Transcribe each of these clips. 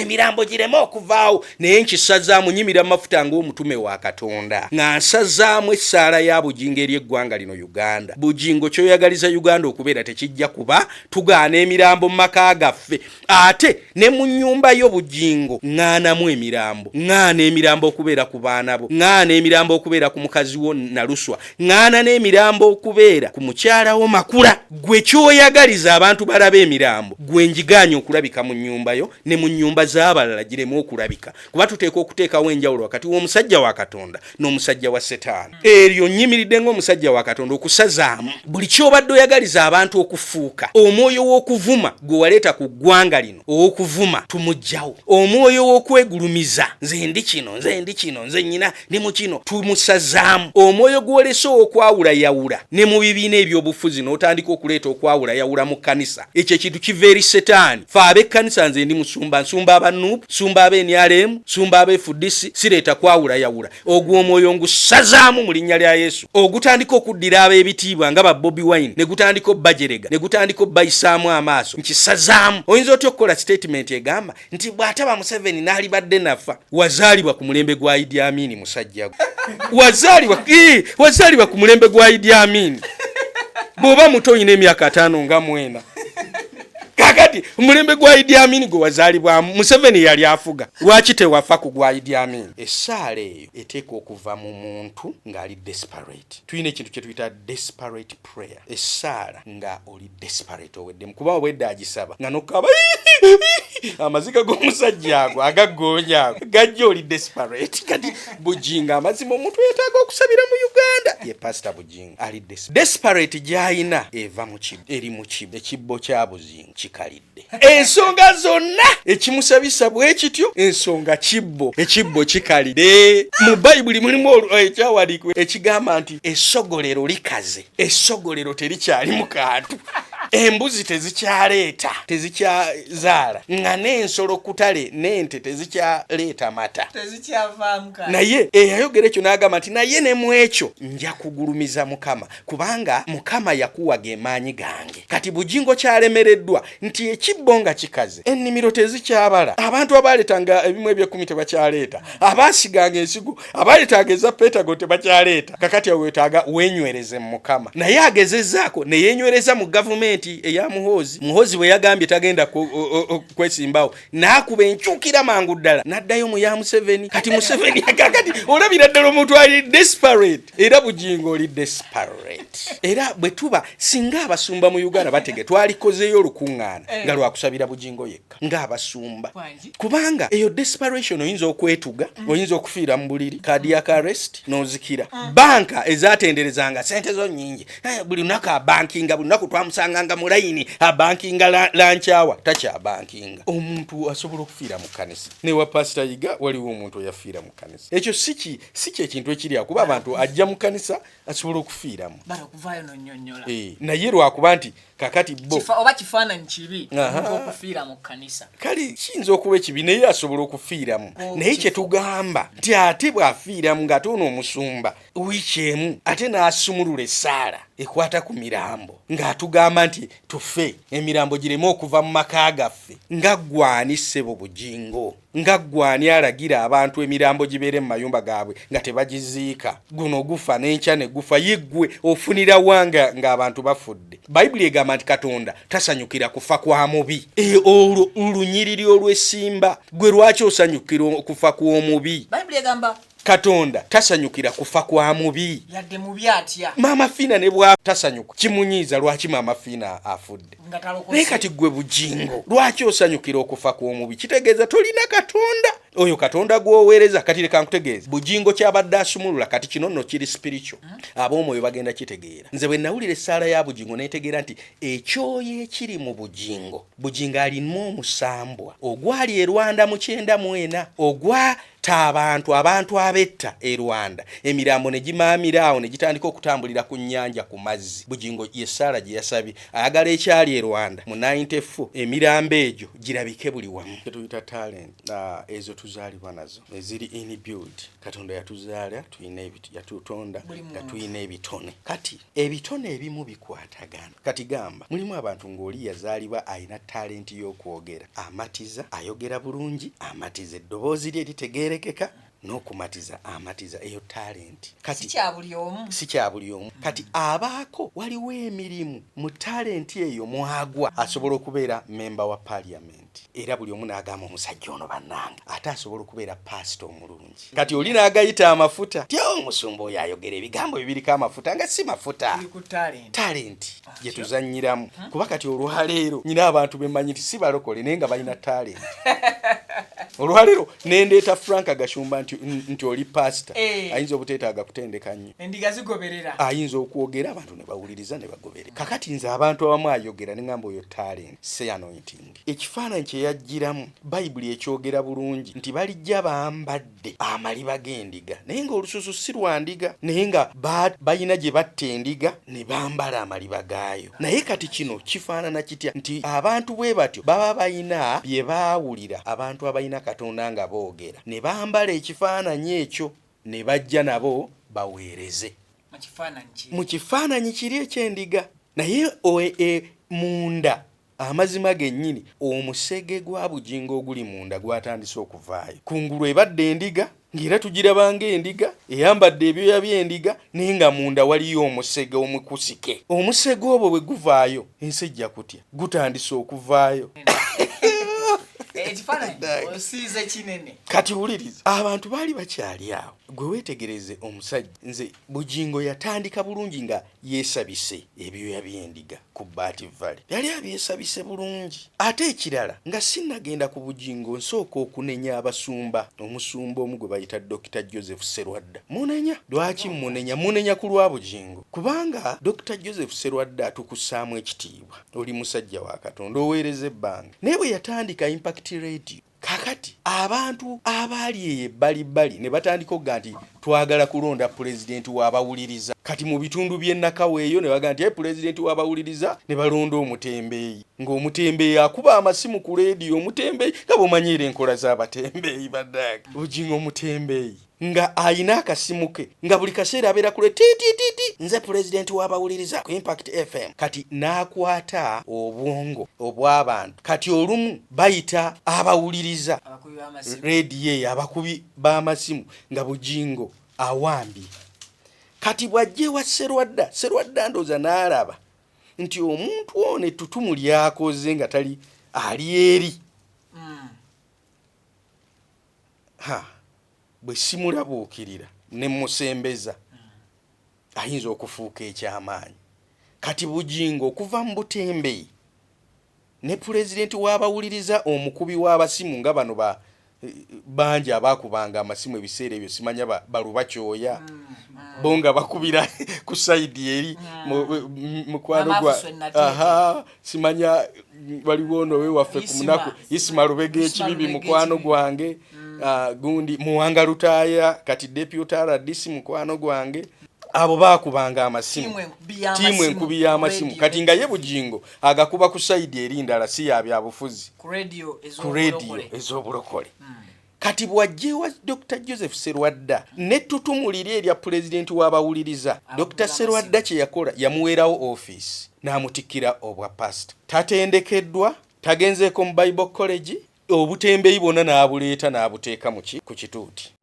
emirambo gireme okuvaawo naye nkisazaamu nyimira mafuta ng'omutume wa Katonda nga nsazaamu essaala ya bujingo eri eggwanga lino Uganda. Bujingo kyoyagaliza Uganda okubeera tekijja kuba tugaana emirambo mu maka gaffe ate ne mu nnyumba yo bujingo ŋŋaanamu emirambo, ŋŋaana emirambo okubeera ku baana bo, ŋŋaana emirambo okubeera ku mukazi wo Naluswa, ŋŋaana n'emirambo okubeera ku mukyala wo Makula. Gwe kyoyagaliza abantu balabe emirambo, gwe njigaanye okulabika mu nnyumba yo ne mu nnyumba z'abalala giremu okulabika, kuba tuteeka okuteekawo enjawulo wakati w'omusajja wa Katonda n'omusajja wa Setaani. Eryo nnyimiridde ng'omusajja wa Katonda okusazaamu buli kyobadde oyagaliza abantu okufuuka. Omwoyo w'okuvuma gwe waleeta ku ggwanga lino ow'okuvuma tumuggyawo. Omwoyo w'okwegulumiza nze ndi kino, nze ndi kino, nze nnyina ne mu kino tumusazaamu. Omwoyo gw'olese okwawulayawula ne mu bibiina eby'obufuzi n'otandika okuleeta okwawulayawula mu kkanisa, ekyo ekintu kiva eri Setaani. Fe ab'ekkanisa nze ndi musumba, nsumba abanuupu, nsumba ab'enyalemu, nsumba ab'efudisi, sireeta kwawulayawula. Ogwo omwoyo ngusazaamu mu linnya lya Yesu. Ogutandika okuddira ab'ebitiibwa nga ba Bobi Wine ne gutandika obbajerega ne gutandika obbayisaamu amaaso, nkisazaamu. Oyinza otya okukola statement egamba nti bw'ataba Museveni n'alibadde nafa. Wazaalibwa ku mulembe gwa Idi Amin musajja gwe. Wazaalibwa ku mulembe gwa Idi Amin. Bw'oba muto oyina emyaka 5 nga mwena. Kakati mulembe gwa Idi Amin gwe wazaalibwa Museveni yali afuga. Lwaki tewafa ku gwa Idi Amin? Essaala eyo eteeka okuva mu muntu ng'ali desperate. Tuyina ekintu kye tuyita desperate prayer. Essaala nga oli desperate oweddemu kuba obwedde agisaba nga nokaba amaziga g'omusajja ago agaggoonya ago gajja oli desperate. Kati Bujinga amazima omuntu yetaaga okusabira mu Uganda ye Pastor Bujinga ali desperate gy'ayina eva mu kibbo eri mu kibbo ekibbo kya Bujinga kikalidde. Ensonga zonna ekimusabisa bwe kityo ensonga kibbo ekibbo kikalidde. Mu Bayibuli mulimu ekyawandiikibwa ekigamba nti essogolero likaze, essogolero terikyali mu kantu. Embuzi tezikyaleeta, tezikyazaala, nga n'ensolo kutale n'ente tezikyaleeta mata, tezikyavaamu kale. Naye eyayogera ekyo n'agamba nti naye ne mu ekyo nja kugulumiza Mukama kubanga Mukama yakuwaga emaanyi gange. Kati Bujingo kyalemereddwa nti ekibbo nga kikaze, ennimiro tezikyabala, abantu abaleetanga ebimu eby'ekkumi tebakyaleeta, abaasiganga ensigo abaleetanga eza Pentagon tebakyaleeta. Kakati awetaaga wenywereze mu Mukama. Naye agezezzaako ne yeenywereza mu gavumenti eya Muhoozi bwe yagambye tagenda kwesimbawo n'akuba enkyukira mangu ddala n'addayo mu ya Museveni. Kati Museveni kakati olabira ddala omuntu ali desperate, era Bujingo oli desperate. Era bwe tuba singa abasumba mu Uganda batege twalikozeeyo olukuŋŋaana nga lwakusabira Bujingo yekka ng'abasumba, kubanga eyo desperation oyinza okwetuga, oyinza okufiira mu buliri, cardiac arrest n'ozikira. Banka ezaatenderezanga sente zo nnyingi, buli lunaku abankinga, buli lunaku twamusanganga mu layini abankinga lankyawa, takyabankinga. Omuntu asobola okufiira mu kkanisa. Ne wa Pastor Yiga waliwo omuntu oyafiira mu kkanisa. Ekyo si ky'ekintu ekiri akuba abantu ajja mu kkanisa asobola okufiiramu. Bala okuvaayo n'onnyonnyola. Naye lwakuba nti kakati bo oba kifaananyi kibi okufiira mu kkanisa. Kale kiyinza okuba ekibi naye asobola okufiiramu. Naye kye tugamba nti ate bw'afiiramu ng'ate ono omusumba wiiki emu ate n'asumulula essaala ekwata ku mirambo ng'atugamba nti tufe emirambo gireme okuva mu maka gaffe. Nga ggwani ssebo Bujingo, nga ggwani alagira abantu emirambo gibeere mu mayumba gaabwe nga tebagiziika, guno gufa n'enkya ne gufa, yiggwe ofunira wanga ng'abantu bafudde. Bayibuli egamba nti Katonda tasanyukira kufa kwa mubi. Olwo olunyiriri olw'essimba gwe lwaki osanyukira okufa kw'omubi? Bayibuli egamba Katonda tasanyukira kufa kwa mubi. Yadde mubi atya. Mama Fina ne bwa tasanyuka kimunyiiza lwaki Mama Fina afudde. Naye kati gwe Bujingo lwaki osanyukira okufa kw'omubi? Kitegeeza tolina Katonda. Oyo Katonda gw'oweereza kati leka nkutegeeza. Bujingo kyabadde asumulula kati kino nno kiri spiritual. Ab'omwoyo bagenda kitegeera. Nze bwe nawulira essaala ya Bujingo neetegeera nti ekyoyo ekiri mu Bujingo. Bujingo alimu omusambwa ogwali e Rwanda mu 94 ogwata abantu abetta e Rwanda, emirambo ne gimaamiraawo ne gitandika okutambulira ku nnyanja ku mazzi. Bujingo yessaala gye yasabye ayagala ekyali e Rwanda mu 94 emirambo egyo girabike buli wamu. Tuyita talent ezo tuzaalibwa nazo eziri inbuilt. Katonda yatuzaala yatutonda nga tulina ebitone. Kati ebitone ebimu bikwatagana. Kati gamba mulimu abantu ng'oli yazaalibwa alina talenti y'okwogera, amatiza, ayogera bulungi, amatiza eddoboozi lye litegeerekeka, n'okumatiza amatiza eyo talent. Kati si kya buli omu. Kati abaako waliwo emirimu mu talent eyo mwagwa asobola okubeera member wa parliament, era buli omu n'agamba omusajja ono bannange ate asobola okubeera pastor omulungi. Kati oli n'agayita amafuta, tyo omusumba oyo ayogera ebigambo bibiriko amafuta nga si mafuta, talent gye tuzannyiramu. Kuba kati olwaleero nyina abantu bemanyi nti si balokole naye nga balina talent. Olwaleero nendeeta Frank Agashumba nti oli pastor, ayinza obuteetaaga kutendeka nnyo, endiga zigoberera, ayinza okwogera abantu ne bawuliriza ne bagoberera. Kakati nze abantu abamu ayogera ne ngamba oyo talent, say anointing. Ekifaananyi kye yajjiramu Bayibuli ekyogera bulungi nti balijja bambadde amaliba g'endiga naye ng'olususu si lwa ndiga, naye nga balina gye batta endiga ne bambala amaliba gaayo. Naye kati kino kifaanana kitya? Nti abantu bwe batyo baba balina bye baawulira abantu abalina Katonda nga boogera, ne bambala ekifaananyi ekyo ne bajja nabo baweereze mu kifaananyi kiri eky'endiga. Naye munda amazima gennyini omusege gwa bugingo oguli munda gwatandise okuvaayo. Kungulu ebadde endiga ng'era tugirabanga endiga eyambadde ebyoya by'endiga naye nga munda waliyo omusege omukusike. Omusege obwo bwe guvaayo ensi ejja kutya, gutandise okuvaayo. Kati wuliriza, abantu baali bakyali awo. Gwe weetegereze omusajja, nze bugingo yatandika bulungi nga yeesabise ebyoya by'endiga ku Baati Valley. Yali abyesabise bulungi. Ate ekirala nga sinnagenda ku bugingo nsooka okunenya abasumba. Omusumba omu gwe bayita Dr. Joseph Sserwadda. Munenya. Lwaki munenya? Munenya ku lwa bugingo. Kubanga Dr. Joseph Sserwadda atukussaamu ekitiibwa. Oli musajja wa Katonda oweereza ebbanga. Naye bwe yatandika Impact Radio, kakati abantu abaali ebbalibbali ne batandika okuga nti twagala kulonda pulezidenti w'abawuliriza. Kati mu bitundu by'e Nakaweeyo ne baga nti pulezidenti w'abawuliriza ne balonda Omutembeeyi. Ng'Omutembeeyi akuba amasimu ku leediyo. Omutembeeyi nga bw'omanyiira enkola z'Abatembeeyi baddaga. Bugingo Omutembeeyi nga ayina akasimu ke nga buli kaseera abeera kule titititi nze pulezidenti w'abawuliriza ku Impact FM. Kati n'akwata obwongo obw'abantu. Kati olumu bayita abawuliriza rediyo abakubi b'amasimu nga bugingo awambye. Kati bw'ajje wa Sserwadda ndooza n'alaba nti omuntu ono ettutumu lyakoze nga tali ali eri. Bwe simulabuukirira ne musembeza ayinza okufuuka ekyamaanyi. Kati bugingo okuva mu Butembeeyi ne pulezidenti w'abawuliriza omukubi w'abasimu nga bano bangi abaakubanga amasimu ebiseera ebyo simanya balubakyoya bonga bakubira ku sayidi eri mukwano gwa simanya waliwo ono we waffe ku munaku Isima Lubega ekibibi mukwano gwange. Gundi Muwanga Lutaaya kati deputy RDC mukwano gwange. Abo baakubanga amasimu tiimu enkubi y'amasimu. Kati nga ye bugingo agakuba ku sayidi eri ndala si yabyabufuzi ku radio ez'obulokole. Kati bw'ajje wa Dr. Joseph Sserwadda n'ettutumu liri erya pulezidenti w'abawuliriza, Dr. Sserwadda kye yakola yamuweerawo office n'amutikkira obwa pastor. Tatendekeddwa, tagenzeeko mu Bible College, Obutembeeyi bwonna n'abuleeta n'abuteeka ku kituuti.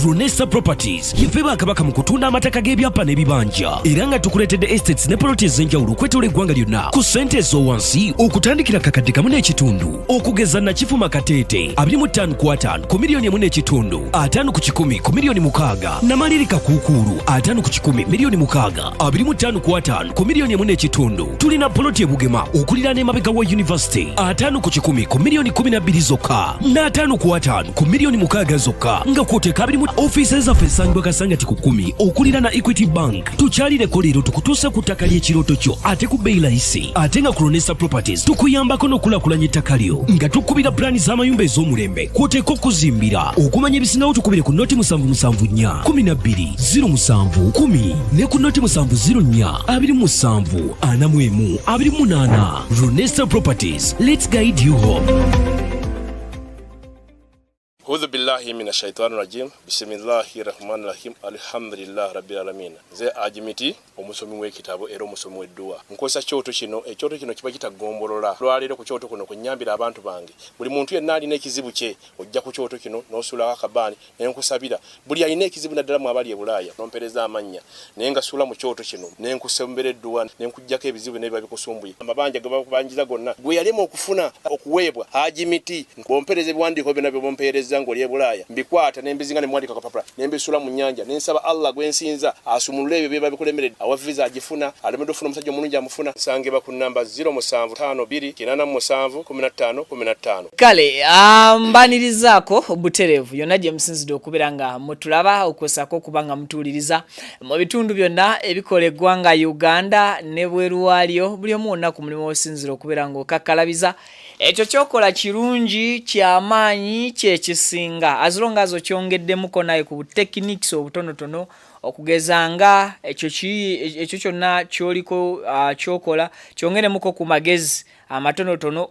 Runesa Properties yife bakabaka mu kutunda amataka g'ebyapa n'ebibanja era nga tukuleetedde estates ne properties ez'enjawulo okwetooloola eggwanga lyonna ku ssente ez'owansi okutandikira kakadde kamu n'ekitundu okugeza Nakifuma Kateete 25 ku 5 ku miliyoni 1.5, 5 ku 10 ku miliyoni 6, Namalirika Kuukulu 5 ku 10 miliyoni 6, 25 ku 5 ku miliyoni 1.5. Tulina poloti e Bugema okuliraana emabega wa University 5 ku 10 ku miliyoni 12 zokka n'5 ku 5 ku miliyoni 6 zokka nga kwoteeka mu offices zaffe ensangibwa Kasangati ku 10 okulira na Equity Bank. Tukyalireko leero tukutuusa ku ttaka ly'ekirooto kyo ate ku bbeeyi layisi. Ate nga ku Runesa Properties tukuyambako n'okulaakulanya ettaka lyo nga tukubira pulaani z'amayumba ez'omulembe kwoteeka okuzimbira. Okumanya ebisingawo tukubire ku noti 774 12 07 10 ne ku noti 704 27 41 28. Runesa Properties, let's guide you home. A'udhu billahi minash shaitani rajim. Bismillahir rahmanir rahim. Alhamdulillah rabbil alamin. Ze ajimiti omusomi w'ekitabo era omusomi w'edduwa. Nkosa kyoto kino, ekyoto kino kiba kitagombolola. Lwaliro ku kyoto kuno kunyambira abantu bange. Buli muntu yenna alina ekizibu kye, ojja ku kyoto kino n'osula akabani n'enkusabira. Buli alina ekizibu naddala mu abali ebulaya, nompereza amanya. Naye nga sula mu kyoto kino, n'enkusembera edduwa, n'enkujjako ebizibu n'ebiba bikusumbuye. Amabanja ge bakubanjiza gonna. Gwe yalema okufuna okuweebwa ajimiti. Bompereze ebiwandiiko byonna bye bompereza ng'oli ebulaya. Mbikwata n'embizinga ne mwandika kapapula. N'embisula mu nnyanja. N'ensaba Allah gwensinza asumulule ebyo biba bikulemeredde. Awa visa agifuna, alemedde ofuna omusajja omulungi amufuna. Nsangibwa ku namba 0752 kale mbanirizaako buterevu yonna gye musinzidde okubeera nga mutulaba okwesako okuba nga mutuwuliriza mu bitundu byonna ebikola eggwanga Uganda ne bweru waalyo buli omu wonna ku mulimu osinzira okubeera nga okakkalabiza ekyo kyokola kirungi kyamaanyi kyekisinga azilonga azo kyongeddemuko naye ku techniques obutonotono okugeza nga ekyo kyonna kyoliko kyokola kyongeremuko ku magezi amatonotono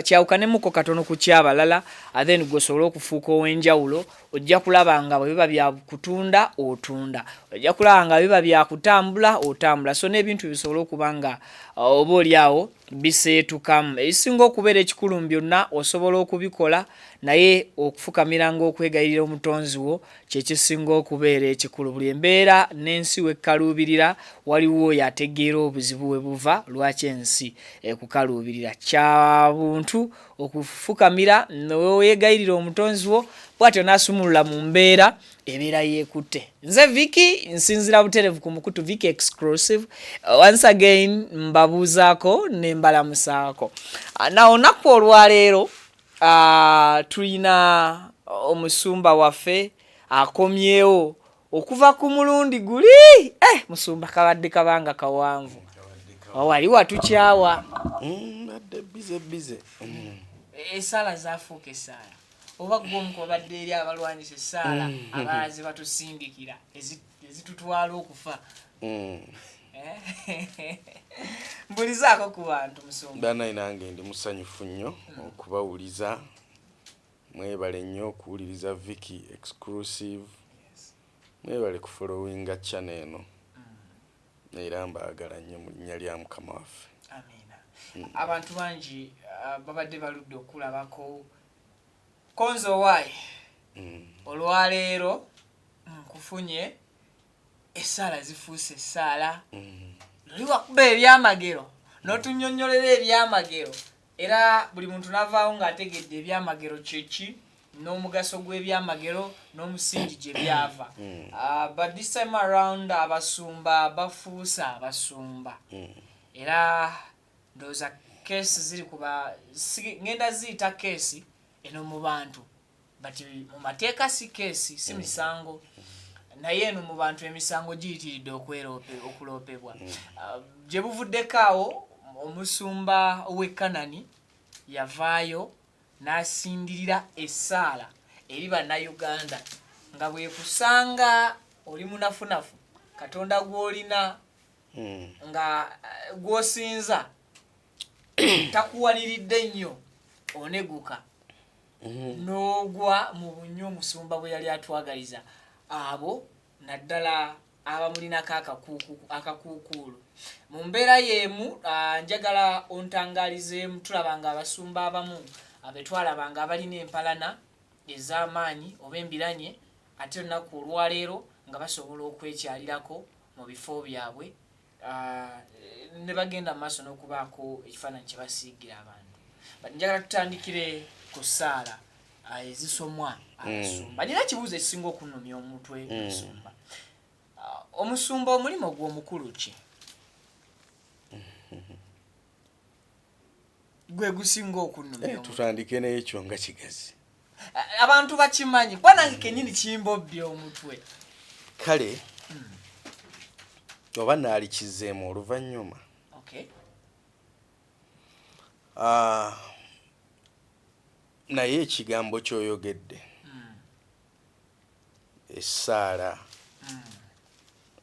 kyawukanemuko katono ku kyabalala then gosobola okufuuka ow'enjawulo ojja kulaba nga bwe biba bya kutunda otunda ojja kulaba nga biba bya kutambula otambula so n'ebintu bisobola okuba nga oba oliawo biseetukamu ebisinga okubeera ekikulu byonna osobola okubikola naye okufukamiranga okwegayirira omutonzi wo kyekisinga okubeera ekikulu buli embeera n'ensi wekkaluubirira waliwo oyo ategeera obuzibu we buva lwaki ensi ekukaluubirira kya buntu okufukamira noweegayirira omutonzi wo bw'atyo n'asumulula mu mbeera ebeera yeekutte nze Vicky nsinzira buterevu ku mukutu Vicky exclusive once again mbabuuzaako ne mbalamusaako na olunaku olwaleero tulina omusumba waffe akomyewo okuva ku mulundi guli musumba kabadde kabanga kawanvu wali watukyawa bize esaala zaafuuka esaala oba gwomu kwabadde eri abalwanyisa esaala abalazi batusindikira ezitutwala okufa mbulizaako ku bantu musumba banayi nange ndi musanyufu nnyo okubawuliza mwebale nnyo okuwuliriza Vicky exclusive mwebale kufollowinga channel eno era mbaagala nnyo mu linnya lya Mukama waffe amina abantu bangi babadde baludde okulabako konzo wayi olwaleero nkufunye esaala zifuuse esaala luli wakuba ebyamagero n'otunnyonnyolera ebyamagero era buli muntu n'avaawo ng'ategedde ebyamagero kyeki n'omugaso gw'ebyamagero n'omusingi gye byava but this time around abasumba bafuuse abasumba era ndowooza keesi ziri kuba ngenda ziyita keesi eno mu bantu but mu mateeka si keesi si misango naye eno mu bantu emisango giyitiridde okuloopebwa gye buvuddeko awo omusumba ow'e Kanani yavaayo n'asindirira essaala eri bannayuganda nga bwekusanga oli munafunafu katonda gw'olina nga gw'osinza takuwaniridde nnyo oneguka n'ogwa mu bunyo omusumba bwe yali atwagaliza abo naddala abamulinako akakuukuulu mu mbeera y'emu njagala ontangalizeemu tulabanga abasumba abamu abetwalabanga abalina empalana ez'amaanyi oba embiranye ate olunaku olwaleero nga basobola okwekyalirako mu bifo byabwe ne bagenda mu maaso n'okubaako ekifaananyi kye basiigira abantu njagala tutandikire ku ssaala ezisomwa abasumba nina ekibuuzo ekisinga okunnumya omutwe omusumba omusumba omulimu gw'omukulu ki gwe gusinga okunnumya tutandike n'ekyo nga kigazi abantu bakimanyi kuba nange kennyini kimbobbye omutwe kale oba naalikizeemu oluvannyuma naye ekigambo ky'oyogedde essaala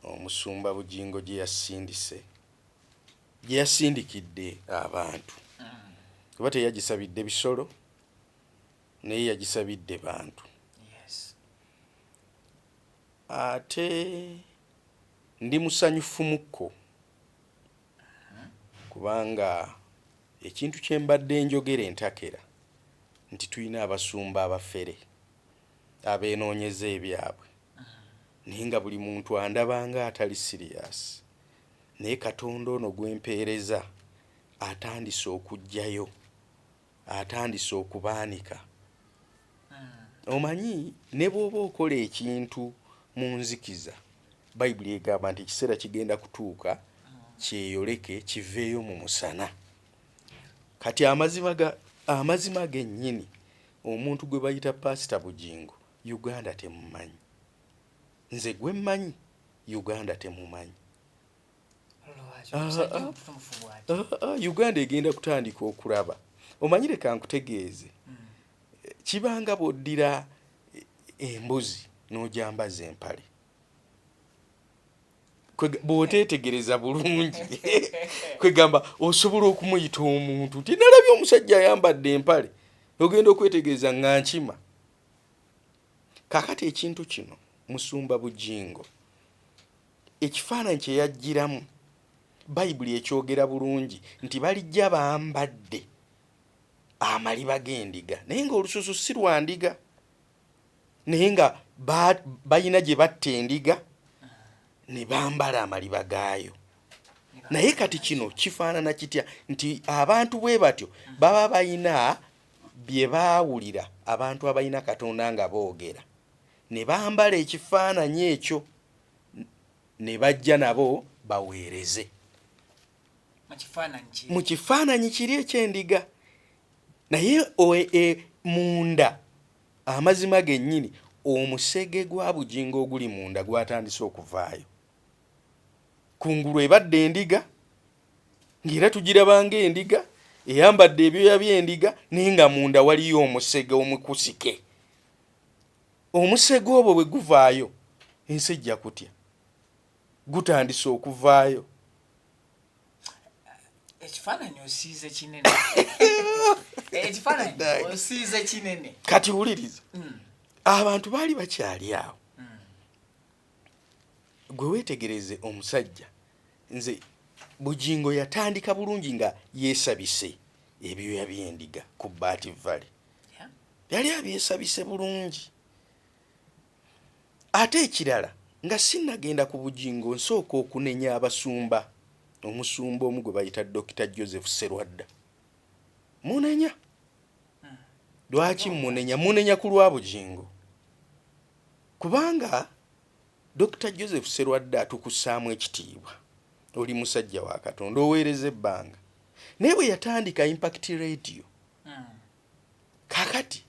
omusumba Bugingo gye yasindikidde abantu kuba teyagisabidde bisolo naye yagisabidde bantu ate ndi musanyufu mukko kubanga ekintu kye mbadde njogera entakera nti tulina abasumba abafere abeenoonyeza ebyabwe naye nga buli muntu andabanga atali sirias naye Katonda ono gwempeereza atandise okujjayo atandise okubaanika omanyi ne bw'oba okola ekintu mu nzikiza bayibuli egamba nti ekiseera kigenda kutuuka kyeyoleke kiveeyo mu musana kati amazima gennyini omuntu gwe bayita Pastor Bugingo Uganda temumanyi nze gwe mmanyi Uganda temumanyi Uganda egenda kutandika okulaba omanyire kankutegeeze kibanga bw'oddira embuzi n'ojambaza empale bw'oteetegereza bulungi kwegamba osobola okumuyita omuntu nti nalabye omusajja ayambadde empale ogenda okwetegereza nga nkima kakati ekintu kino Musumba Bugingo ekifaananyi kye yajjiramu bayibuli ekyogera bulungi nti balijja bambadde amaliba g'endiga naye ng'olususu si lwa ndiga naye nga balina gye batta endiga ne bambala amaliba gaayo naye kati kino kifaanana kitya nti abantu bwe batyo baba balina bye baawulira abantu abalina Katonda nga boogera ne bambala ekifaananyi ekyo ne bajja nabo baweereze mu kifaananyi kiri ekyendiga naye munda amazima gennyini omusege gwa Bugingo oguli munda gwatandise okuvaayo kungulu ebadde endiga ng'era tugirabanga endiga eyambadde ebyoya by'endiga naye nga munda waliyo omusege omukusike omusege obwo bwe guvaayo ensi ejja kutya gutandise okuvaayo ekifaananyi osiize kinene ekifaananyi osiize kinene kati wuliriza abantu baali bakyali awo gwe weetegereze omusajja nze Bugingo yatandika bulungi nga yeesabise ebyoya by'endiga ku Baati Valley yali abyesabise bulungi ate ekirala nga sinnagenda ku Bugingo nsooka okunenya abasumba omusumba omu gwe bayita Dr. Joseph Sserwadda munenya lwaki munenya ku lwa Bugingo kubanga Dr. Joseph Sserwadda atukussaamu ekitiibwa oli musajja wa Katonda oweereza ebbanga naye bwe yatandika Impact Radio kakati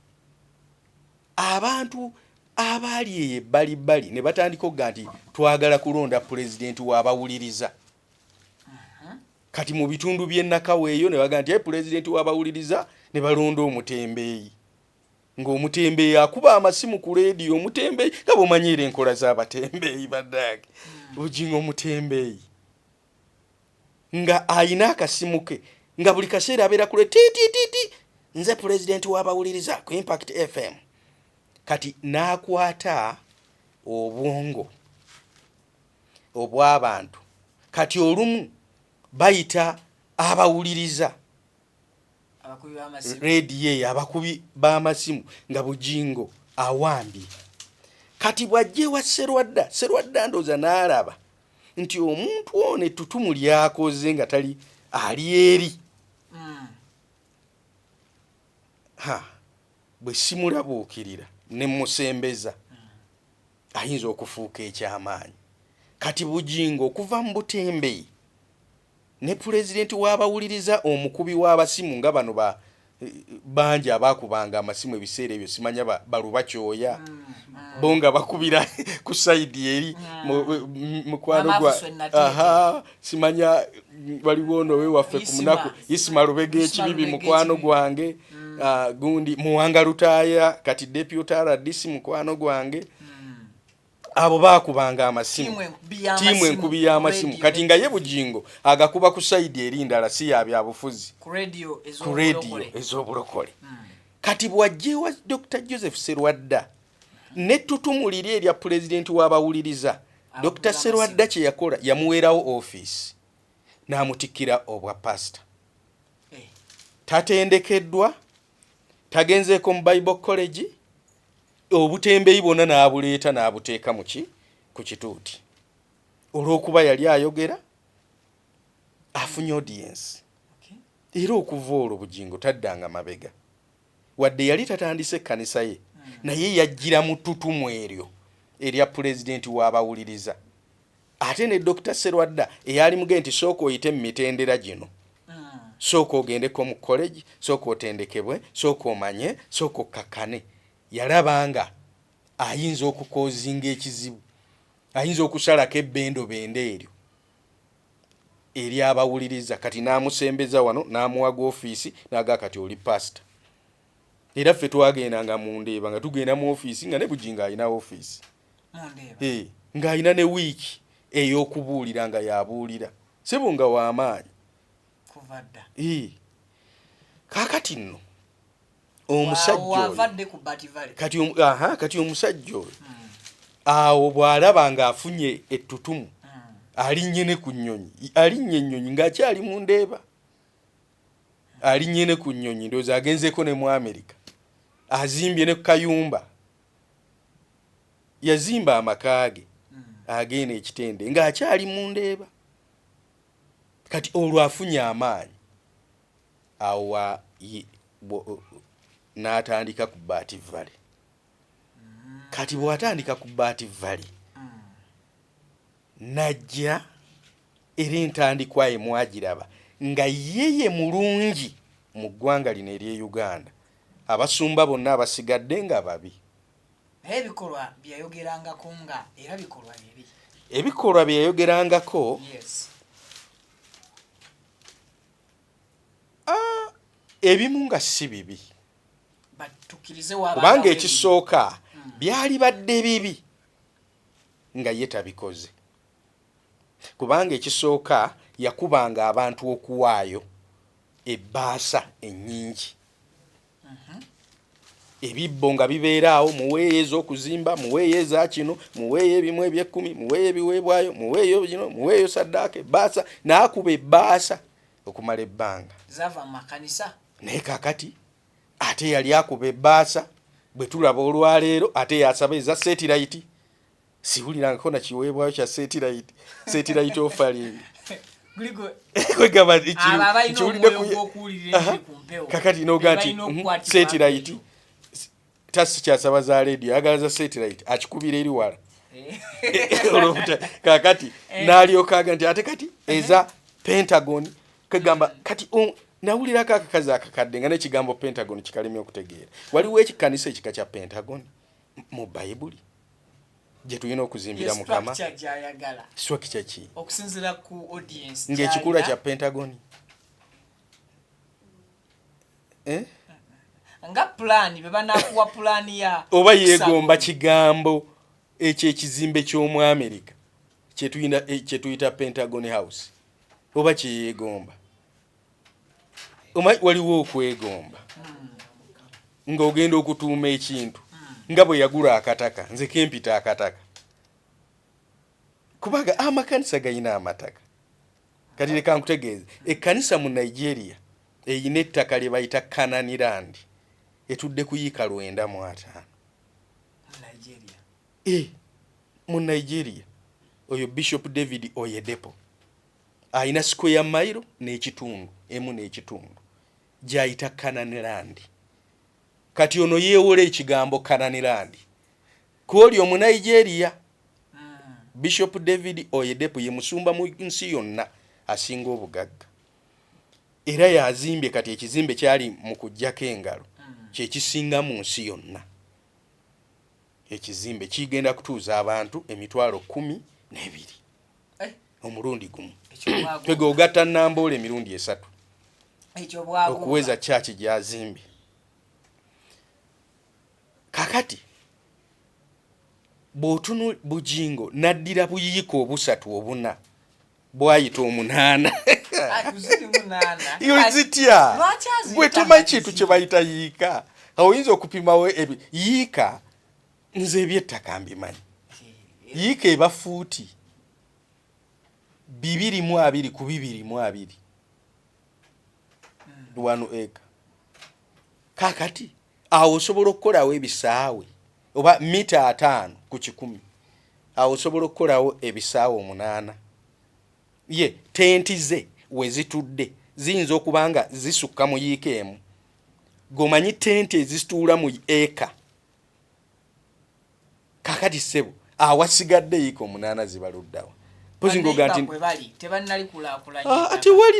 abantu abaali eyo ebbalibbali ne batandika okugamba nti twagala kulonda pulezidenti w'abawuliriza kati mu bitundu by'e Nakaweeyo ne bagamba nti pulezidenti w'abawuliriza ne balonda omutembeeyi ng'omutembeeyi akuba amasimu ku leediyo omutembeeyi nga bw'omanyiira enkola z'abatembeeyi baddaage Bugingo omutembeeyi nga ayina akasimu ke nga buli kaseera abeera kule titititi nze pulezidenti w'abawuliriza ku Impact FM kati n'akwata obwongo obw'abantu kati olumu bayita abawuliriza rediyo abakubi b'amasimu nga Bugingo awambye kati bw'ajje wa Sserwadda ndooza n'alaba nti omuntu ono ettutumu lyakoze nga tali ali eri bwe simulabuukirira ne musembeza ayinza okufuuka ekyamaanyi kati Bugingo okuva mu butembeeyi ne pulezidenti w'abawuliriza omukubi w'abasimu nga bano bangi abakubanga amasimu ebiseera ebyo simanya baluba kyoya bo nga bakubira ku sayidi eri mukwano gwa simanya waliwo ono wewaffe ku munaku Isima Lubega ekibibi mukwano gwange gundi Muwanga Lutaaya kati deputy RDC mukwano gwange abo bakubanga amasimu tiimu enkubi y'amasimu kati nga ye Bugingo agakuba ku sayidi eri ndala si yabyabufuzi ku radio ez'obulokole kati bw'ajje wa Dr. Joseph Sserwadda nettutumu liri erya pulezidenti w'abawuliriza Dr. Sserwadda kye yakola yamuweerawo office n'amutikkira obwa pastor tatendekeddwa tagenzeeko mu Bible College obutembeeyi bwonna n'abuleeta n'abuteeka ku kituuti olw'okuba yali ayogera afunye audience era okuva olwo Bugingo taddanga mabega wadde yali tatandise ekkanisa ye naye yajjira mu ttutumu eryo erya pulezidenti w'abawuliriza ate ne Dr. Sserwadda eyali muge nti sooka oyite mu mitendera gino sooka ogendeko mu college sooka otendekebwe sooka omanye sooka okkakkane yalabanga ayinza okukoozinga ekizibu ayinza okusalako ebbendobende eryo eri abawuliriza kati n'amusembeza wano n'amuwaga ofiisi n'aga kati oli pastor era ffe twagendanga mu Ndeeba nga tugenda mu ofiisi nga ne Bugingo alina ofiisi ng'alina ne wiiki ey'okubuulira nga yabuulira sibu nga w'amaanyi kaakati nno omusajja kati omusajja oyo awo bw'alaba ng'afunye ettutumu alinnye ne ku nnyonyi alinnye ennyonyi ng'akyali mu Ndeeba alinnye ne ku nnyonyi ndowooza agenzeeko ne mu Amerika azimbye ne ku kayumba yazimba amaka ge agenda ekitende ng'akyali mu Ndeeba kati olwo afunye amaanyi awo n'atandika ku Baati Valley kati bw'atandika ku Baati Valley najja era entandikwa ye mwagiraba nga yeye mulungi mu ggwanga lino ery'e Uganda abasumba bonna abasigadde nga babi ebikolwa byayogerangako nga era bikolwa bibi ebikolwa byayogerangako ebimu nga si bibi kubanga ekisooka byali badde bibi nga ye tabikoze kubanga ekisooka yakubanga abantu okuwaayo ebbaasa ennyingi ebibbo nga bibeeraawo muweeyo okuzimba muweeyo kino muweeyo ebimu eby'ekkumi muweeyo ebiweebwayo muweeyo bino muweeyo saddaaka ebbaasa n'akuba ebbaasa okumala ebbanga zava mu makanisa naye kaakati ate yali akuba ebbaasa bwe tulaba olwaleero ate yasaba eza satellite siwulirangako na kiweebwayo kya satellite offering kakati noga nti satellite tasi kyasaba za radio agala za satellite akikubira eri wala kakati n'alyokaga nti ate kati eza Pentagon kagamba kati nawulira akakazi akakadde nga n'ekigambo Pentagon kikalemye okutegeera waliwo ekikkanisa ekika kya Pentagon mu Bayibuli gye tulina okuzimbira Mukama structure ki okusinziira ku audience ng'ekikula kya Pentagon nga plan bebanakuwa plan ya oba yeegomba kigambo ekyekizimbe ky'omu America kyetuyita Pentagon House oba kyeyeegomba waliwo okwegomba ng'ogenda okutuuma ekintu nga bwe yagula akataka nze kempita akataka kubaga amakanisa gayina amataka kati leka nkutegeeze ekkanisa mu Nigeria eyina ettaka lye bayita Canaan Land etudde ku yiika 95 mu Nigeria oyo Bishop David Oyedepo ayina square mile n'ekitundu emu n'ekitundu gyayita Canaan Land kati ono yeewola ekigambo Canaan Land kwoli omu Nigeria Bishop David Oyedepo ye musumba mu nsi yonna asinga obugagga era yazimbye kati ekizimbe kyali mu kujjako engalo kyekisinga mu nsi yonna ekizimbe kigenda kutuuza abantu emitwalo 12 omulundi gumu twege ogatta Namboole emirundi 3 okuweza church gyazimbye kakati bw'otunu Bugingo naddira buyiiko 3 bwayita 8 yozitya bwe tumanyi kintu kye bayita yiika awo oyinza okupimawo yiika nze ebyettaka mbimanyi yiika eba fuuti 220 ku 220 1 acre kakati awo osobola okukolawo ebisaawe oba mita 5 ku 100 awo osobola okukolawo ebisaawe 8 ye tenti ze wezitudde ziyinza okubanga zisukka mu yiika emu gomanyi tenti ezituula mu eka kakati sebo awasigadde yiika 8 zibaluddawa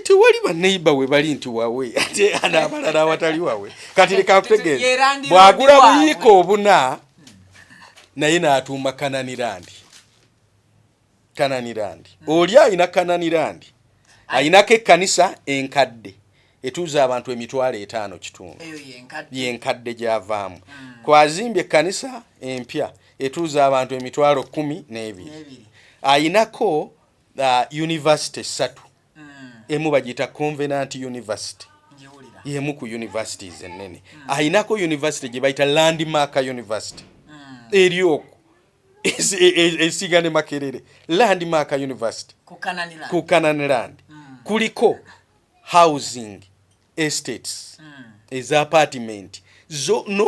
tewali baneiba we bali nti wawe ate anabalala awatali wawe kati leka kutegeeza bwagula buyiika obuna naye n'atuuma Kananirandi oli ayina Kananirandi ayinako ekkanisa enkadde etuuza abantu 5,000 kitundu yenkadde gyavaamu kwazimbye ekkanisa empya etuuza abantu 12,000 ayinako university 3 emu bagita Covenant University yemu ku universities ennene ayinako university gye bayita Landmark University erioko esiga ne Makerere Landmark University ku Kananirandi kuliko housing estates eza apartment zo no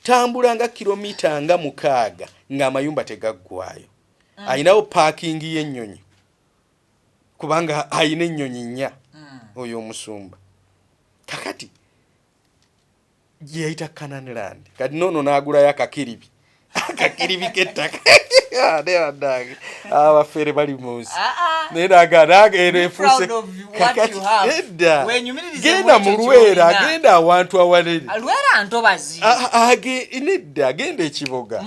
tambulanga kilomita nga 6 nga amayumba tegaggwayo ayinawo parking y'ennyonyi kubanga ayina ennyonyi 4 oyo omusumba kakati yeyita Kananirandi kati nono n'agulayo akakiribi kettaka newadage abafere bali munsi neraganagerefuse genda mu Lwera genda awantu awanene nedda agenda ekiboga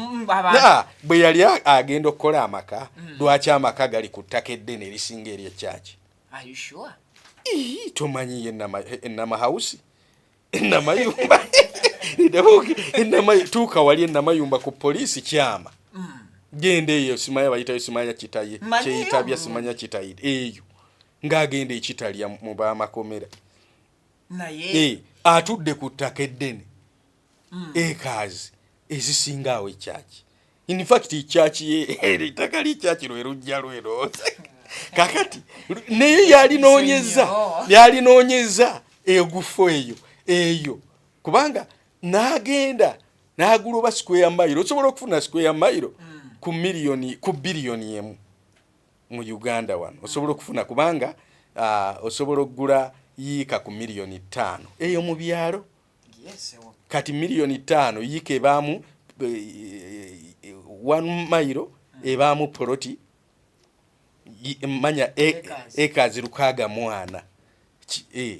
bwe yali agenda okukola amaka lwaki amaka gali ku ttaka eddene erisinga eryekyaki tomanyi enamahausi enamayumba tuuka wali enamayumba ku poliisi kyama genda eyo simanya bayitayo simanya kitaye kyeyitabya simanya kitaye eyo ng'agenda ekitalya mu bamakomera naye atudde ku ttaka eddene ekazi ezisinga awo ekyaki in fact ekyaki ye ettaka ly'ekyaki lwe lujja lwero kakati naye yalinoonyeza egufo eyo kubanga n'agenda n'agula square mile osobola okufuna square mile ku biliyoni emu mu Uganda wano osobola okufuna kubanga osobola okugula yiika ku 5,000,000 eyo mu byalo kati 5,000,000 yiika ebaamu 1 mile ebaamu poloti manya ekazi 640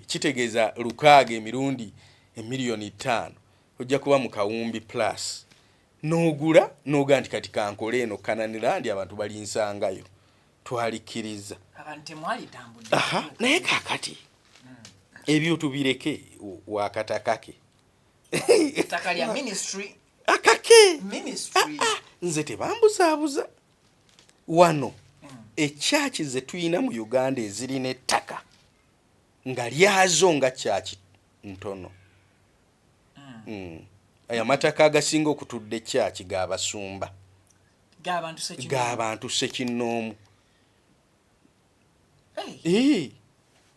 kitegeeza 6 emirundi 1,500,000 ojja kuba mu kawumbi plus n'ogula n'oga nti kati kankole eno Kananirandi abantu balinsangayo twalikiriza naye kakati ebyo tubireke wakatakake akake nze tebambuzaabuza wano ekyaki ze tuyina mu Uganda ezirina ettaka nga lyazo nga kyaki ntono aya mataka agasinga okutudde kyaki g'abasumba g'abantu sekinoomu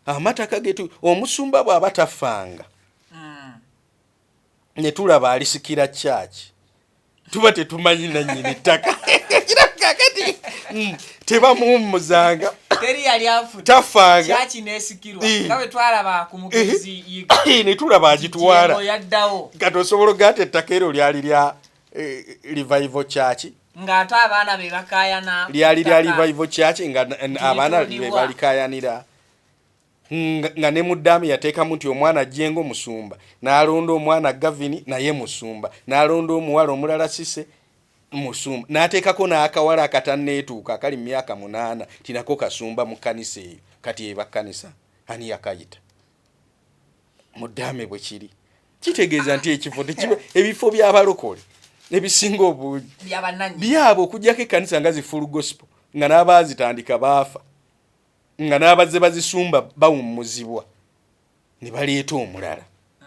amataka getu omusumba bw'aba tafanga ne tulaba alisikira kyaki tuba tetumanyi nannyini ttaka kakati tebamuwummuzanga tafanga ne tulaba agitwala kati osobola ogata ettaka eryo lyali lya revival church ng'ate abaana be bakayana lyali lya revival church nga abaana be balikayanira nga ne muddamu yateekamu nti omwana ajjengo musumba n'alonda omwana Gavini naye musumba n'alonda omuwala omulala Sise musumba n'ateekako n'akawala akatanneetuuka akali myaka 8 tinako kasumba mu kkanisa eyo kati eba kkanisa ani yakayita muddamu bwe kiri kitegeeza nti ekifo tekiba ebifo by'abalokole ebisinga obungi byabo okujjako ekkanisa nga zifulu gospel nga n'abaazitandika baafa nga n'abazze bazisumba bawummuzibwa ne baleeta omulala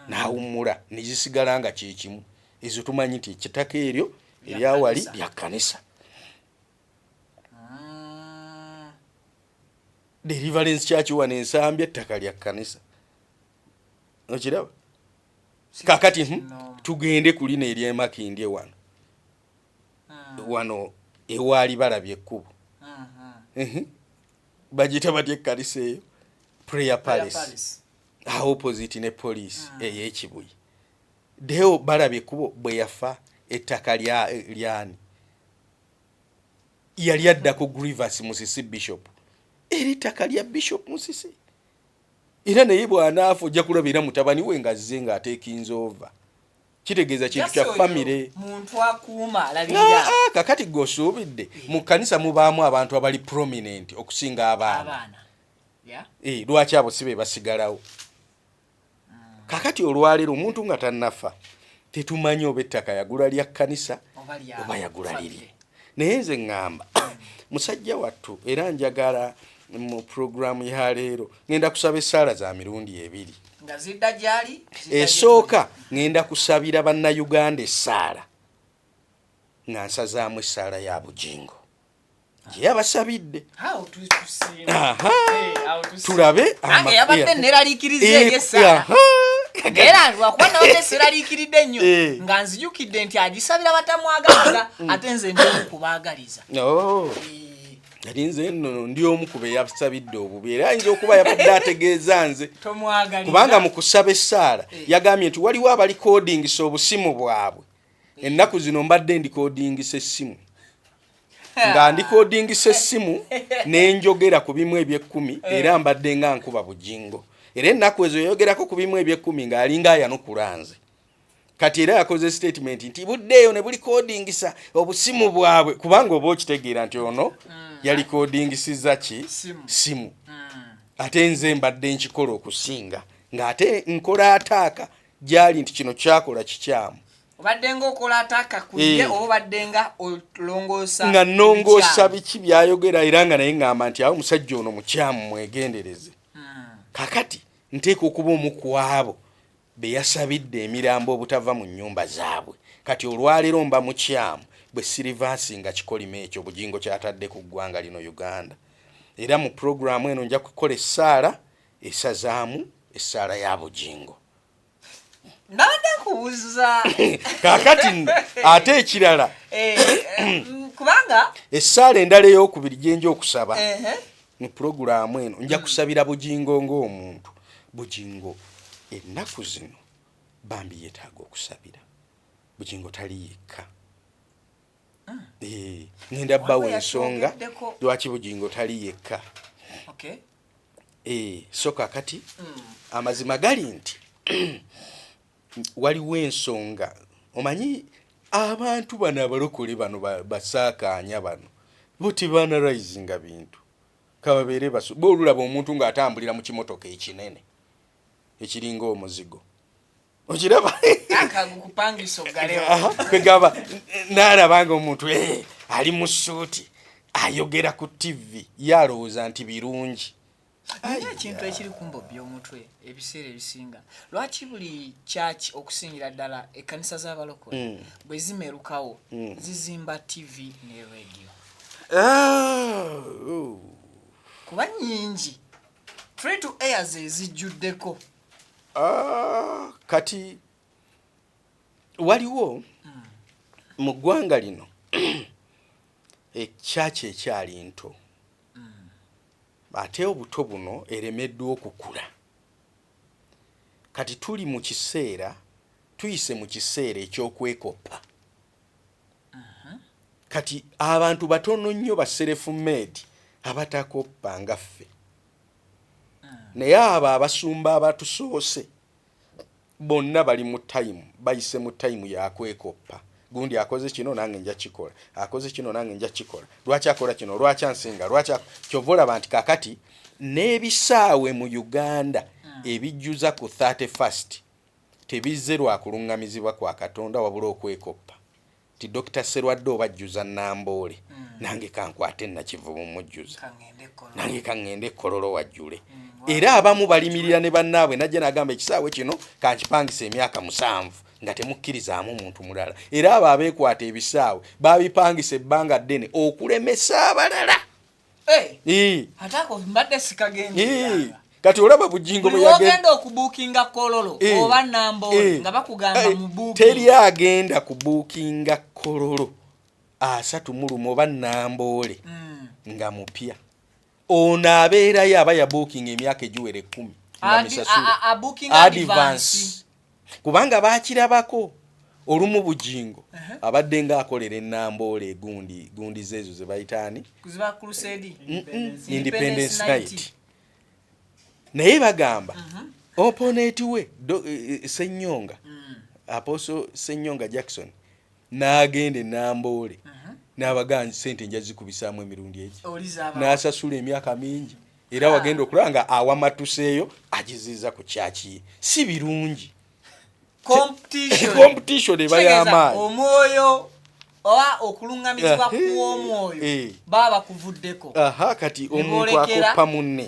n'awummula ne zisigala nga kyekimu ezo tumanyi nti ekitaka eryo eryawali lya kkanisa. Deliverance Church wano Ensambya ettaka lya kkanisa. Okiraba? Kakati tugende ku lino ery'emakindye wano. Wano ewaali balabye ekkubo. Bagita batya ekkanisa eyo? Prayer Palace. Opposite ne police ey'Ekibuye. Deo balabye ekkubo bwe yafa ettaka lyani. Yali adda ku Grievous Musisi Bishop. Eri ttaka lya Bishop Musisi. Era naye bw'anaafa ojja kulabira mutabani we ng'azze ng'ateekinze over. Kitegeeza kintu kya famire. Muntu akuuma alabira. Kakati g'osuubidde mu kkanisa mubaamu abantu abali prominent okusinga abaana. Lwaki abo si be basigalawo? Kakati olwaleero omuntu nga tannafa tetumanyi oba ettaka yagula lya kkanisa oba yagula liri. Naye nze ŋŋamba musajja wattu era njagala mu programu ya leero ngenda kusaba essaala za mirundi ebiri. Nga zidda gyali? Esooka ngenda kusabira bannayuganda essaala nga nsazaamu essaala ya bugingo gye yabasabidde. Tulabe yabadde neraliikiriza eri essaala. Era lwakuba nawe seraliikiridde nnyo nga nzijukidde nti agisabira batamwagaliza ate nze ndi omu kubaagaliza. Yali nze nno ndi omu ku be yabasabidde obubi era ayinza okuba yabadde ategeeza nze kubanga mu kusaba essaala yagambye nti waliwo abalikodingisa obusimu bwabwe. Ennaku zino mbadde ndikodingisa essimu nga ndikodingisa essimu n'enjogera ku bimu eby'ekkumi era mbadde nga nkuba bugingo. Era ennaku ezo yogerako ku bimu eby'ekkumi ng'alinga ayanukula nze. Kati era yakoze statement nti buddeeyo ne bulikodingisa obusimu bwabwe kubanga oba okitegeera nti ono yalikodingisiza ki simu. Ate nze mbadde nkikola okusinga ng'ate nkola ataaka gyali nti kino kyakola kikyamu. Obadde ng'okola ataaka kulye oba obadde nga olongoosa nga nnongoosa biki byayogera era nga naye ŋŋamba nti awo omusajja ono mukyamu mwegendereze. Kakati nteeka okuba omu ku abo be yasabidde emirambo obutava mu nnyumba zaabwe. Kati olwaleero mba mukyamu bwe sirivansinga kikolima ekyo bugingo kyatadde ku ggwanga lino Uganda. Era mu programu eno nja kukola essaala esazaamu essaala ya bugingo. Nabadde nkubuuza. Kakati ate ekirala kubanga essaala endala ey'okubiri gye nja okusaba mu programu eno nja kusabira bugingo ng'omuntu. Bugingo ennaku zino bambi yeetaaga okusabira. Bugingo tali yekka. Ngenda bbawo ensonga lwaki bugingo tali yekka. So kakati amazima gali nti waliwo ensonga. Omanyi abantu bano abalokole bano basaakaanya bano bo tebanarayizinga bintu kababeere baso. Boolulaba omuntu ng'atambulira mu kimotoka ekinene ekiringa omuzigo okiraba akagukupangiso galewo kwegamba n'alabanga omuntu ali mu suuti ayogera ku TV yalowooza nti birungi. Ekintu ekiri kumbobya omutwe ebiseera ebisinga lwaki buli church okusingira ddala ekkanisa z'abalokole bwe zimerukawo zizimba TV ne radio? Kuba nyingi free to air zijjuddeko. Kati waliwo mu ggwanga lino ekyaki ekyali nto ate obuto buno eremeddwa okukula. Kati tuli mu kiseera tuyise mu kiseera eky'okwekoppa. Kati abantu batono nnyo baserefu made abatakoppa nga ffe. Naye abo abasumba abatusoose bonna bali mu time bayise mu time ya kwekoppa. Gundi akoze kino nange nja kikola, akoze kino nange nja kikola. Lwaki akola kino, lwaki ansinga, lwaki kyovola bantu kakati n'ebisaawe mu Uganda ebijjuza ku 31st tebizze lwa kulungamizibwa kwa Katonda wabula okwekoppa. Ti Dr. Serwadde obajjuza Namboole nange kankwate nakivubu mujjuza nange kangende kololo wajjule. Era abamu balimirira ne bannaabwe najja nagamba ekisaawe kino kankipangisa emyaka 7 nga temukkirizaamu omuntu mulala era abo abeekwata ebisaawe babipangisa ebbanga ddene okulemesa abalala. Atako mbadde sikagende. Kati olaba Bugingo bwe yagenda okubuukinga Kololo oba Namboole nga bakugamba mu buukinga. Teri agenda kubuukinga Kololo asatumurumu oba Namboole nga mupya. Ono abeerayo aba yabuukinga emyaka egiwera 10 nga misasula advance. Kubanga baakirabako olumu Bugingo abadde ng'akolera Namboole gundi zeezo ze bayitaani kuziba crusade Independence Night. Naye bagamba opponent we Ssenyonga Apostle Ssenyonga Jackson n'agende Namboole n'abaganja sente njazikubisaamu emirundi egi n'asasula emyaka mingi era wagenda okulanga awamatuseeyo agiziza ku kyaki si birungi. Competition eba y'amaanyi omwoyo oba okulungamizibwa kw'omwoyo baba kuvuddeko. Kati omuntu akoppa munne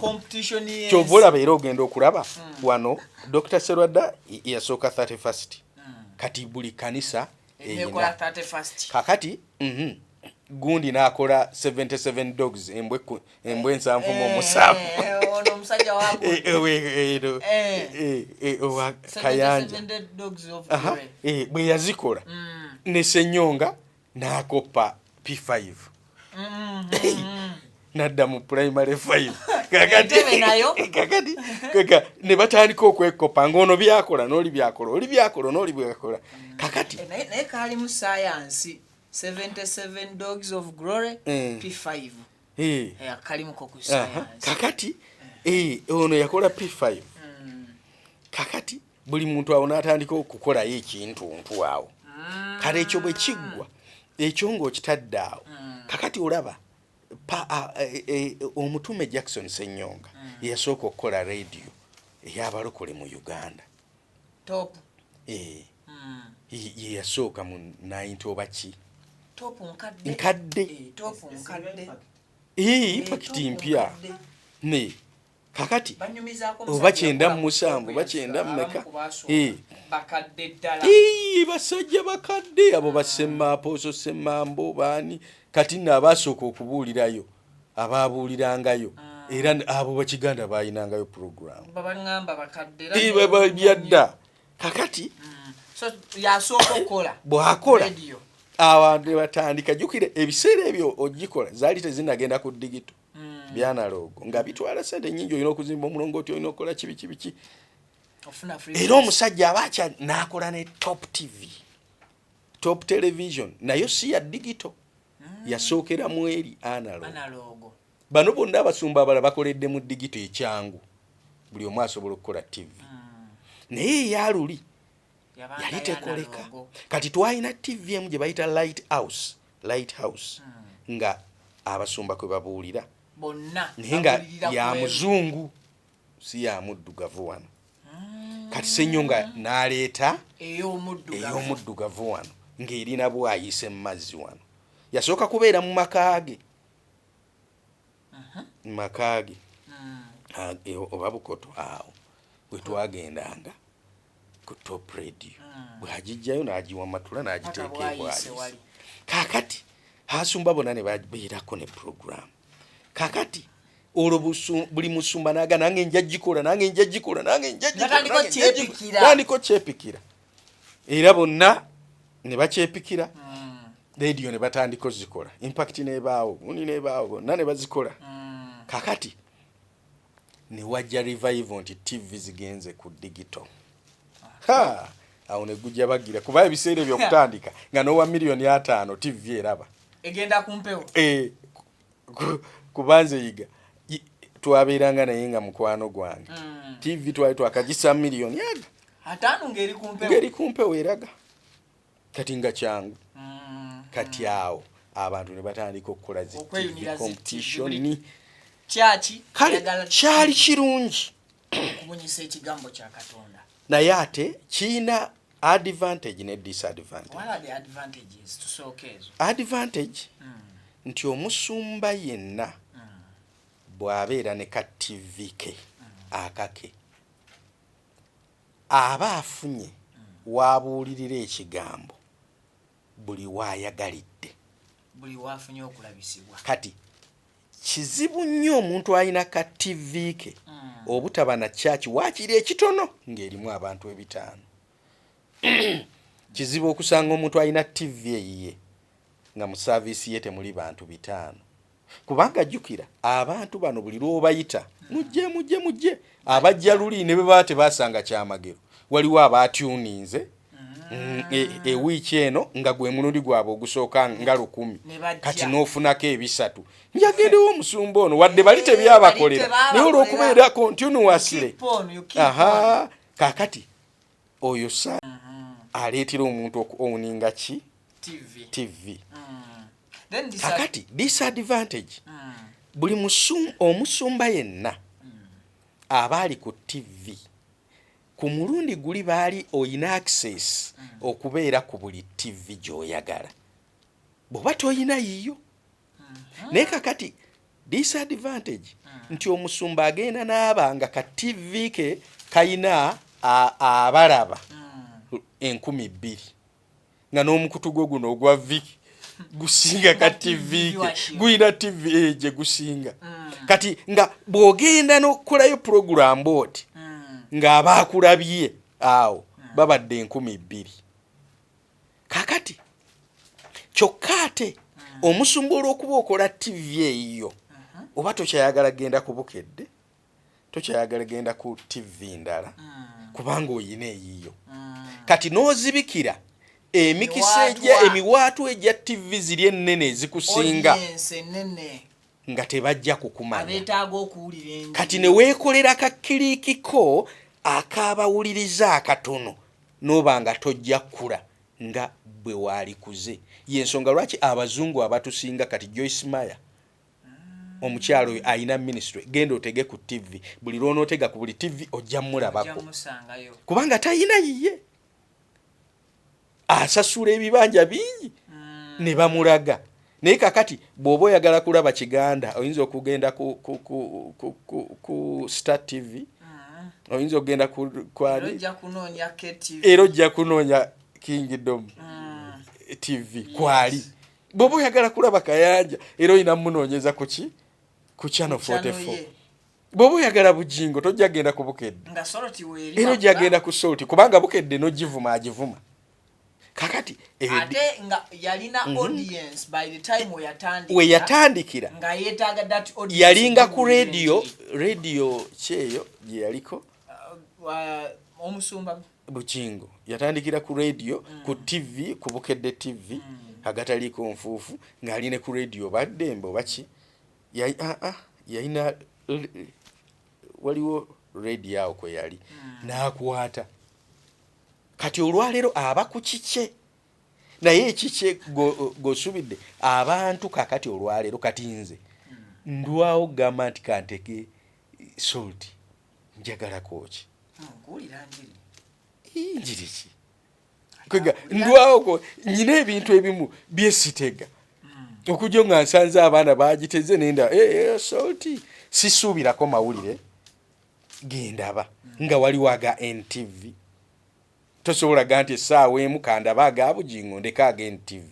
kyova olaba era ogenda okulaba wano Dr. Serwadda yasooka 31st kati buli kanisa eyina kakati gundi n'akola 77 dogs embwe 7 ono omusajja owa Kayanja bwe yazikola ne Ssenyonga n'akoppa P5 nadda mu primary 5 kakati ne batandika okwekopa ng'ono byakola n'oli byakola kakati naye kali mu science 77 dogs of glory P5 kali mu ku science kakati ono yakola P5 kakati buli muntu awo n'atandika okukolayo ekintu awo kale ekyo bwe kiggwa ekyo ng'okitadde awo kakati olaba omutume Jackson Ssenyonga yasooka okukola radio ey'abalokole mu Uganda top ye yasooka mu 90 oba ki top nkadde pakiti mpya ne kakati oba 97 oba 9 bakadde ddala basajja bakadde abo Apostle Ssemambo baani kati n'abasooka okubuulirayo abaabuulirangayo era abo bakiganda baayinangayo program babangamba bakadde byadda kakati so yasooka okukola bw'akola abantu ne batandika jjukire ebiseera ebyo ogikola zaali tezinagenda ku digito byanalogo nga bitwala sente nnyingi olina okuzimba omulongooti olina okukola kibiki era omusajja abakya n'akola ne top television nayo si ya digito yasookera mu eri analogo. Bano bonna abasumba abala bakoledde mu digito ekyangu buli omu asobola okukola TV naye eyaluli yali tekoleka kati twalina TV emu gye bayita lighthouse nga abasumba kwe babuulira naye nga ya muzungu si ya muddugavu wano kati Ssenyonga n'aleeta ey'omuddugavu wano ng'erina bwayise mu mazzi wano yasooka kubeera mu makaage oba Bukoto awo bwe twagendanga ku top radio bw'agijjayo n'agiwa matula n'agiteeka ebwayise kakati asumba bonna ne babeerako ne program kakati olwo buli musumba naga nange njagikola tandiko kyepikira era bonna ne bakyepikira radio ne batandika zikola impact nebaawo muni nebaawo bonna ne bazikola kakati ne wajja revival nti TV zigenze ku digital awo ne gujja bagira kuba ebiseera by'okutandika nga n'owa $5,000,000 TV eraba egenda kumpewo kubanze yiga twabeeranga naye nga mukwano gwange TV twali twakagisa $1,000,000 ngeri kumpewo eraga kati nga kyangu kati awo abantu ne batandika okukola zi TV competition kyali kirungi okubunyisa ekigambo kya Katonda naye ate kiina advantage ne disadvantage. What are the advantages to sokezo? Advantage nti omusumba yenna bw'abeera ne ka TV ke akake aba afunye wabuulirira ekigambo buli waayagalidde, buli waafunye okulabisibwa. kati kizibu nnyo omuntu alina ka TV ke obutaba na kyaki waakiri ekitono ng'erimu abantu 5. Kizibu okusanga omuntu alina TV eyiye nga mu saavisi ye temuli bantu 5. Kubanga jjukira abantu bano buli lw'obayita mujje abajja luli ne bwe baba tebaasanga kyamagero waliwo abaatuninze ewiiki eno nga gwe mulundi gwabwe ogusooka nga 10 kati n'ofunako 3 njagendewo omusumba ono wadde bali tebyabakolera naye olw'okubeera continuously kakati oyo sa aleetera omuntu okuowninga ki TV. Kakati disadvantage buli omusumba yenna abaali ku TV ku mulundi guli baali oyina access okubeera ku buli TV gy'oyagala bw'oba toyina yiyo. Naye kakati disadvantage nti omusumba agenda n'abanga ka TV ke kayina abalaba 2,000 nga n'omukutu gwo guno ogwa Viki gusinga ka TV ke guyina TV gye gusinga. Kati nga bw'ogenda n'okukolayo program oti ng'abaakulabye awo babadde 2,000. Kakati kyokka ate omusumba olw'okuba okola TV eyiyo oba tokyayagala genda ku Bukedde, tokyayagala genda ku TV ndala kubanga oyina eyiyo. Kati n'ozibikira emikisa emiwaatu egya TV ziri ennene ezikusinga nga tebajja kukumanya. Kati ne weekolera kakiriikiko akaabawuliriza akatono n'oba nga tojja kkula nga bwe waalikuze. Y'ensonga lwaki abazungu abatusinga kati Joyce Meyer omukyalo oyo ayina ministry genda otege ku TV buli lw'onootega ku buli TV ojja mulabako kubanga tayina yiye asasula ebibanja bingi ne bamulaga. Naye kakati bw'oba oyagala kulaba Kiganda oyinza okugenda ku Star TV oyinza okugenda era ojja kunoonya Kingdom TV kwali. Bw'oba oyagala kulaba Kayanja era oyina munoonyeza ku Channel 44. Bw'oba oyagala Bujingo tojja genda ku Bukedde era ojja genda ku Salt kubanga Bukedde n'ogivuma agivuma. Kakati ate nga yalina audience by the time we yatandikira nga yetaaga that audience yalinga ku radio kyeyo gye yaliko omusumba Bujingo yatandikira ku radio ku TV ku Bukedde TV agataliko nfuufu ng'aline ku radio baddembe obaki yalina waliwo radio awo kwe yali n'akwata. Kati olwaleero aba ku kike naye ekike gosubidde abantu kakati olwaleero kati nze ndwawo gamba nti kanteke Salt njagala koki njiri ki kwega ndwawo nyina ebintu ebimu byesitega okujja nga nsanze abaana bagiteze nenda Salt sisuubirako mawulire gendaba nga waliwo aga NTV tosobola ganti essaawa emu kandaba aga Bujingo ndeka aga NTV.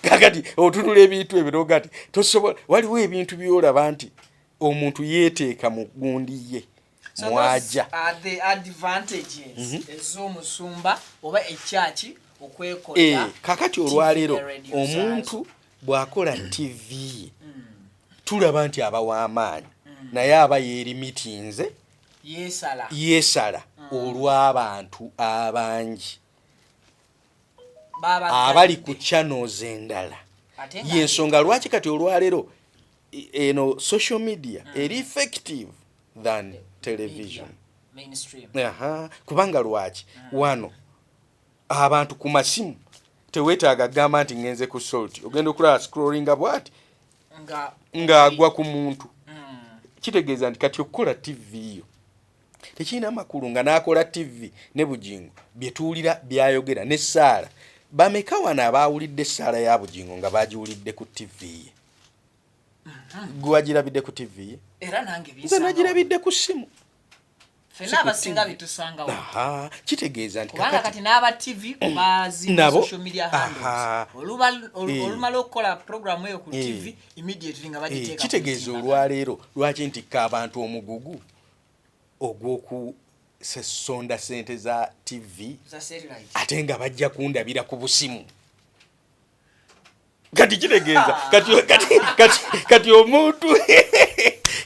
Kakati otunula ebintu ebyo gati tosobola waliwo ebintu byolaba nti omuntu yeeteeka mu gundi ye mwaja. The advantages ez'omusumba oba ekyaki okwekola. Kakati olwaleero omuntu bw'akola TV tulaba nti aba w'amaanyi naye aba yeerimitinze yeesala olw'abantu abangi abali ku channels endala. Y'ensonga lwaki kati olwaleero eno social media eri effective than television mainstream. Kubanga lwaki wano abantu ku masimu teweetaaga gamba nti ngenze ku Salt ogenda okulaba scrollinga bwati ng'agwa ku muntu. Kitegeeza nti kati okukola TV yo tekirina makulu nga n'akola TV ne Bujingo bye tuwulira byayogera ne Saala bameka wano abaawulidde Saala ya Bujingo nga bagiwulidde ku TV ye. Gwe wagirabidde ku TV ye? Era nange nze nagirabidde ku simu. fena abasinga bitusanga wa aha kitegeeza nti kubanga kati n'aba TV obazi Nabo. social media handles olumala okukola program eyo ku TV immediately nga bagiteeka kitegeeza olwaleero lwaki ntikka abantu omugugu ogw'oku sesonda sente za TV za satellite ate nga bajja kundabira ku busimu kati kitegeeza kati omuntu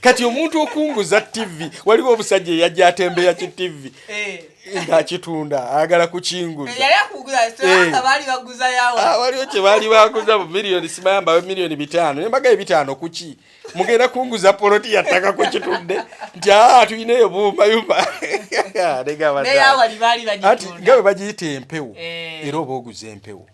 kati omuntu okunguza TV waliwo obusajja yajja atembeya ki TV ng'akitunda ayagala kukinguza yali akuguza so bali baguza yawa waliwo kye baali baguza mu miliyoni simayamba miliyoni 5 nembaga 5 kuki mugenda kunguza poloti ya ttaka ku kitudde nti tuyineeyo buumayumba neyawa libali ati bagitunda nga bwe bagiyita empewo era oba oguza empewo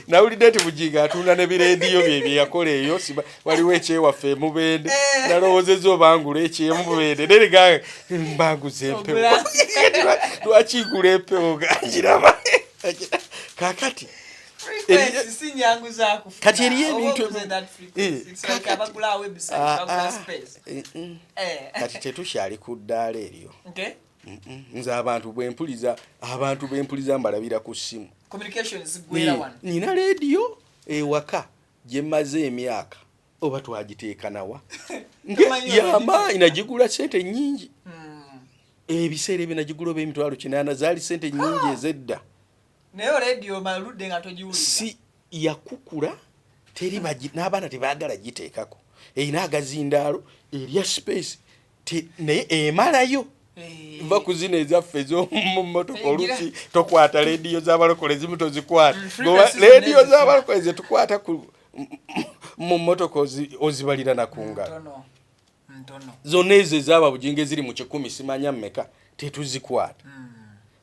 nawulidde nti Buginga atunda ne birediyo bye yakola eyo waliwo ekyewaffe emubende nalowoozezza obangula ekyemubende nerega mbanguza empewo lwaki ngula empewo gangiraba kakati kati eriyo ebintu kati tetukyali ku ddaala eryo nze abantu bwempuliza mbalabira ku ssimu communications gwera one nina radio ewaka gye maze emyaka oba twagiteeka nawa yama inagigula sente nyingi ebiseera ebyo nagigula oba emitwalo 8 zaali sente nyingi ezedda nayo radio maludde nga togiwulira si yakukula teri n'abaana tebaagala giteekako erina agazindaalo erya space naye emalayo va kuzina ezaffe ez'omumotoka olusi tokwata rediyo z'abalokole zimu tozikwata rediyo z'abalokole zetukwata mu motoka ozibalira nakungalo zonna ezo ez'aba Buginga eziri mu 10 simanya mmeka tetuzikwata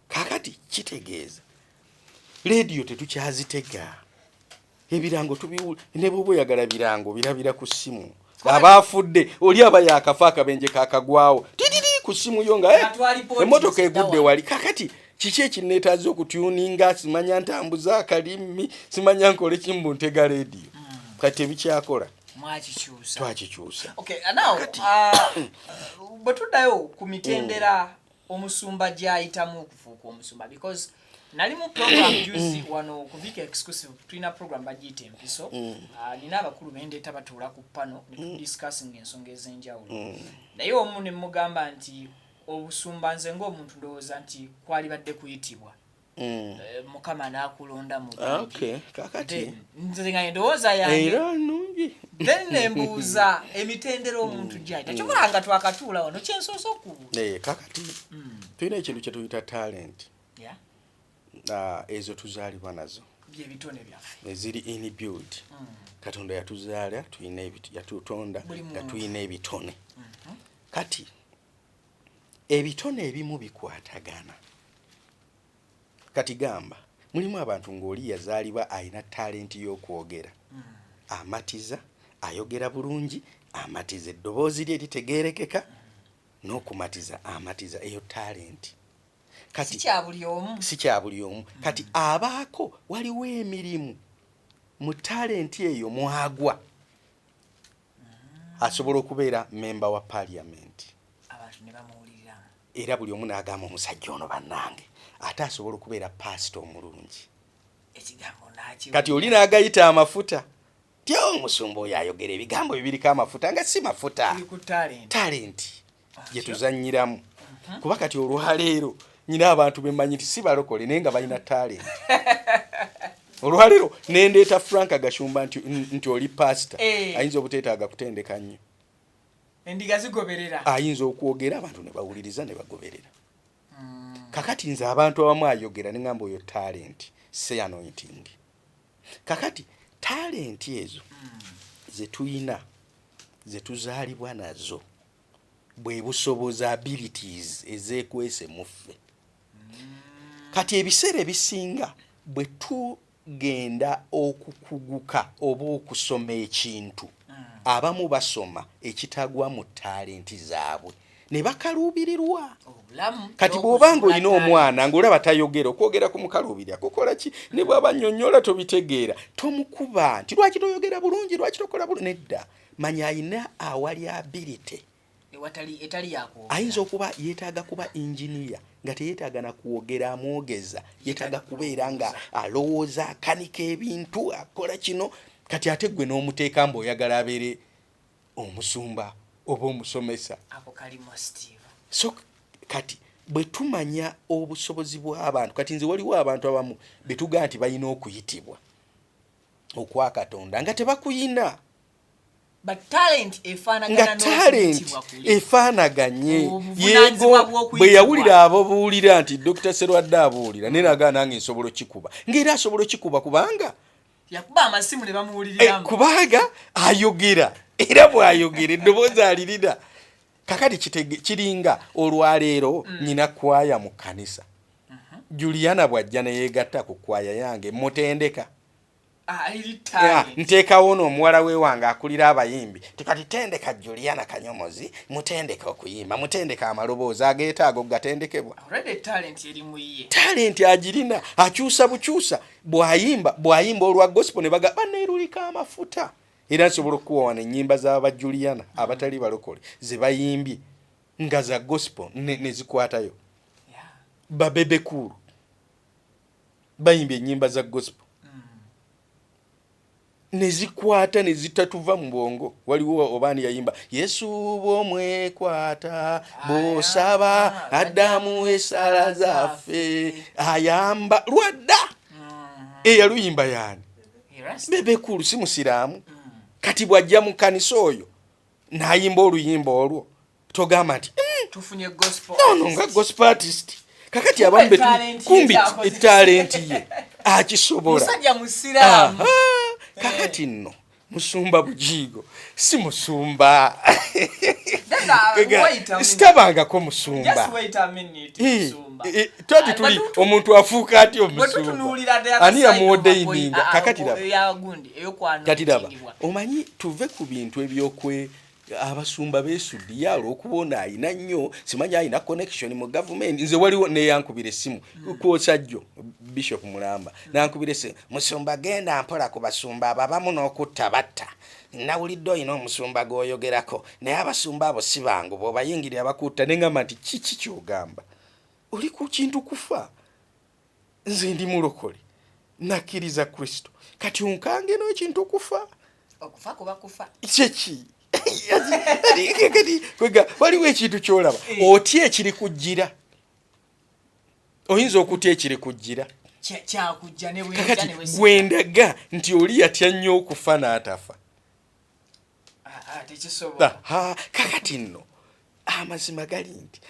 kakati kitegeeza rediyo tetukyazitega ebirango tubiwula ne bw'oba oyagala birango birabira ku ssimu abafudde oli aba yakafa akabenje kakagwawo ku ssimu yo nga emmotoka egudde wali kakati kiki ekineetaaza okutuninga simanya ntambuza akalimi simanya nkole kimbu ntega rediyo kati ebikyakola twakikyusa bwe tuddayo ku mitendera omusumba gy'ayitamu okufuuka omusumba because nali mu program juzi wano ku Vika exclusive tulina program bagiyita empiso nina abakulu bendeeta batuula ku pano discussing ensonga ez'enjawulo naye omu ne mugamba nti obusumba nze ng'omuntu ndowooza nti kwali badde kuyitibwa mukama n'akulonda mu kakati nze nga ndowooza yange era nungi then nembuuza emitendera omuntu gyayita kyokola nga twakatuula wano kyensoose okubuuza kakati tulina ekintu kye tuyita talent ezo tuzaalibwa nazo byebitone byaffe eziri inbuilt Katonda yatuzaala yatutonda nga tuyina ebitone kati ebitone ebimu bikwatagana kati gamba mulimu abantu ng'oli yazaalibwa ayina talenti y'okwogera amatiza ayogera bulungi amatiza eddoboozi lye litegeerekeka n'okumatiza amatiza eyo talenti kati si kya buli omu kati abaako waliwo emirimu mu talenti eyo mwagwa asobola okubeera memba wa parliament abantu ne bamuwulira era buli omu n'agamba omusajja ono bannange ate asobola okubeera pasita omulungi ekigambo nakyo kati oli n'agayita amafuta tyo omusumba oyo ayogera ebigambo bibiriko amafuta nga si mafuta talenti gye tuzannyiramu kuba kati olwaleero nyina abantu bemanyi nti si balokole naye nga balina talent olwaleero nendeeta Frank Agashumba nti oli pasita ayinza obuteetaaga kutendeka nnyo endiga zigoberera ayinza okwogera abantu ne bawuliriza ne bagoberera kakati nze abantu abamu ayogera ne ngamba oyo talent say anointing kakati talent ezo zetuyina zetuzaalibwa nazo bwe busobozi abilities ezeekwese muffe kati ebiseera ebisinga bwe tugenda okukuguka oba okusoma ekintu abamu basoma ekitagwa mu talenti zaabwe ne bakaluubirirwa kati bw'obanga olina omwana ng'olaba tayogera okwogera ku mukaluubirira kukola ki ne bw'aba nnyonnyola tobitegeera tomukuba nti lwaki toyogera bulungi lwaki tokola bulungi nedda manya ayina awali ability etali yako ayinza okuba yeetaaga kuba engineer nga teyeetaaga na kuwogera amwogeza, yeetaaga kubeera nga alowooza akanika ebintu akola kino. Kati ate gwe n'omuteeka mbu oyagala abeere omusumba oba omusomesa. ako kalimo Steve. So kati bwe tumanya obusobozi bw'abantu, kati nze waliwo abantu abamu betugaa nti balina okuyitibwa okwa Katonda nga tebakuyina. But talent nga talent efaanaganye. Obuvunaanyizibwa bw'okuyitibwa. Bwe yawulira abo buulira nti Dr. Serwadde abuulira nenagaa nange nsobola okikuba, ng'era asobola okikuba kubanga yakuba amasimu ne bamuwuliriramu. kubanga ayogera, era bw'ayogera eddoboozi alirira. Kakati kiringa olwaleero nyina kwaya mu kkanisa. Juliana bw'ajja ne yeegatta ku kwaya yange mutendeka. Nteekawo n'omuwala we wange akulira abayimbi tikati tendeka Juliana Kanyomozi mutendeka okuyimba, mutendeka amaloboozi ageetaago gatendekebwa. Talent agirina, akyusa bukyusa. Bw'ayimba olwa gospel ne bagamba neerulika amafuta. Era nsobola okuwa wano ennyimba z'aba Juliana abatali balokole ze bayimbye nga za gospel ne zikwatayo. Babebe Cool bayimbye ennyimba za gospel ne zikwata ne zitatuva mu bwongo. Waliwo obaani yayimba Yesu bw'omwekwata bw'osaba addamu essala zaffe ayamba lwadda. Eyaluyimba yaani Bebe Cool si musiraamu. Kati bw'ajja mu kkanisa oyo n'ayimba oluyimba olwo togamba nti tufunye gospel nga gospel artist. Kakati abamu kumbi talent ye akisobola. Musajja musiraamu. Kakati nno musumba Bujiigo si musumba. Sitabangako musumba. Just wait a minute. Musumba. Twati tuli omuntu afuuka ati omusumba. Ani yamuodeininga. Kakati laba. Omanyi tuve ku bintu ebyokwe abasumba beesuddiya olw'okubona ayina nnyo, simanyi ayina connection mu government. Nze waliwo neyankubira essimu kwosajjo Bishop Mulamba nankubira essimu, musumba genda mpola ku basumba abamu n'okutta batta. Nawulidde olina omusumba gw'oyogerako naye abasumba abo si bangu bw'obayingirira bakutta. Ne ngamba nti kiki ky'ogamba? Oli ku kintu kufa. Nze ndi mulokole nakkiriza Kristo, kati onkange n'ekintu kufa. Okufa kuba kufa. Kyeki kwega waliwo ekintu ky'olaba otya ekiri kujjira. Oyinza okutya ekiri kujjira kyakujja ne bwendaga nti oli yatya nnyo okufa n'atafa. Kakati nno amazima gali nti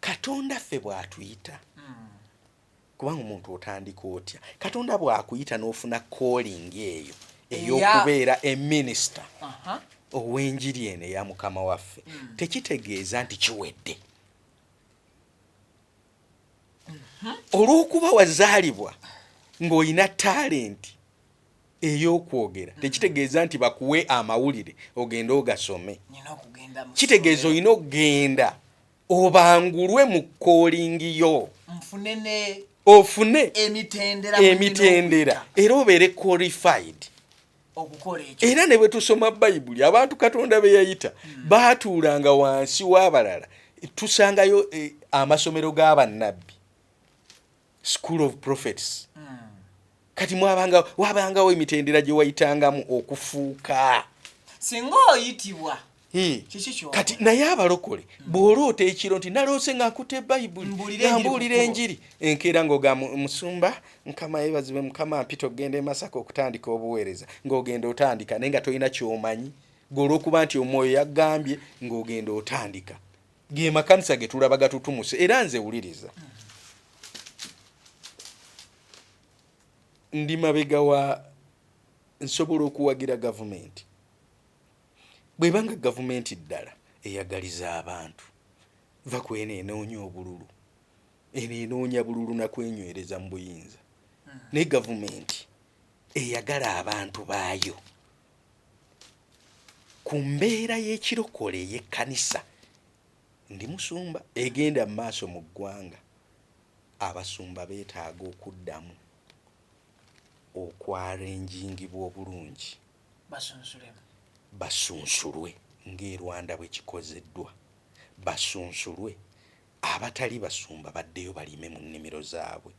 Katonda ffe bw'atuyita kubanga omuntu otandika otya. Katonda bw'akuyita n'ofuna calling eyo ey'okubeera eminister ow'enjiri eno eya Mukama waffe tekitegeeza nti kiwedde. Olw'okuba wazaalibwa ng'olina talenti ey'okwogera tekitegeeza nti bakuwe amawulire ogenda ogasome. Kitegeeza olina okugenda obangulwe mu calling yo ofune emitendera era obeere qualified. Era ne bwe tusoma Bayibuli abantu Katonda be yayita baatuulanga wansi w'abalala. Tusangayo amasomero g'abannabbi, School of Prophets. Kati wabangawo emitendera gye wayitangamu okufuuka singa oyitibwa. Kati naye abalokole bw'oloota ekiro nti naloose ng'akutte Bayibuli mbuulira enjiri enkeera ng'ogamba musumba Mukama yeebazibwe, Mukama ampita okugenda e Masaka okutandika obuweereza, ng'ogenda otandika naye nga tolina ky'omanyi ng'olw'okuba nti omwoyo yaggambye ng'ogenda otandika. Ge makanisa ge tulaba gatutumuse. Era nze wuliriza ndi mabega wa nsobola okuwagira gavumenti. Bwebanga gavumenti ddala eyagaliza abantu va kwene enoonya obululu enoonya bululu nakwenywereza mu buyinza. Ne gavumenti eyagala abantu baayo ku mbeera y'ekirokole ey'ekkanisa. Ndi musumba egenda mu maaso mu ggwanga. Abasumba beetaaga okuddamu okwarenjingibwa obulungi basunsulwe ng'e Rwanda bwe kikozeddwa basunsulwe abatali basumba baddeyo balime mu nnimiro zaabwe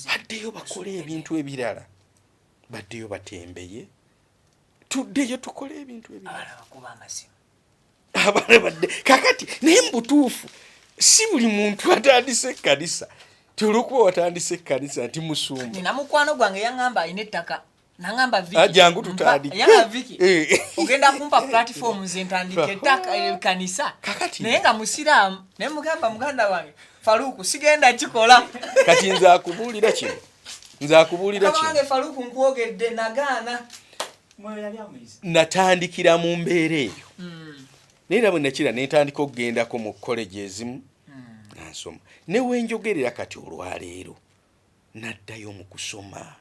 baddeyo bakole ebintu ebirala baddeyo batembeye tuddeyo tukole ebintu ebirala abala badde kakati naye mbutuufu si buli muntu atandise ekkanisa tulikuba watandise ekkanisa nti musumba nina mukwano gwange yaŋŋamba alina ettaka nangamba Viki jangu tutandike yanga Viki ogenda kumpa platform nze ntandike ettaka kanisa naye nga musiraamu naye mugamba muganda wange Faruku sigenda kikola kati nze akubuulira kino wange Faruku nkwogedde nagaana natandikira mu mbeera eyo naye nabwe nakira netandika okugendako mu college ezimu nansoma ne wenjogerera kati olwaleero naddayo mu kusoma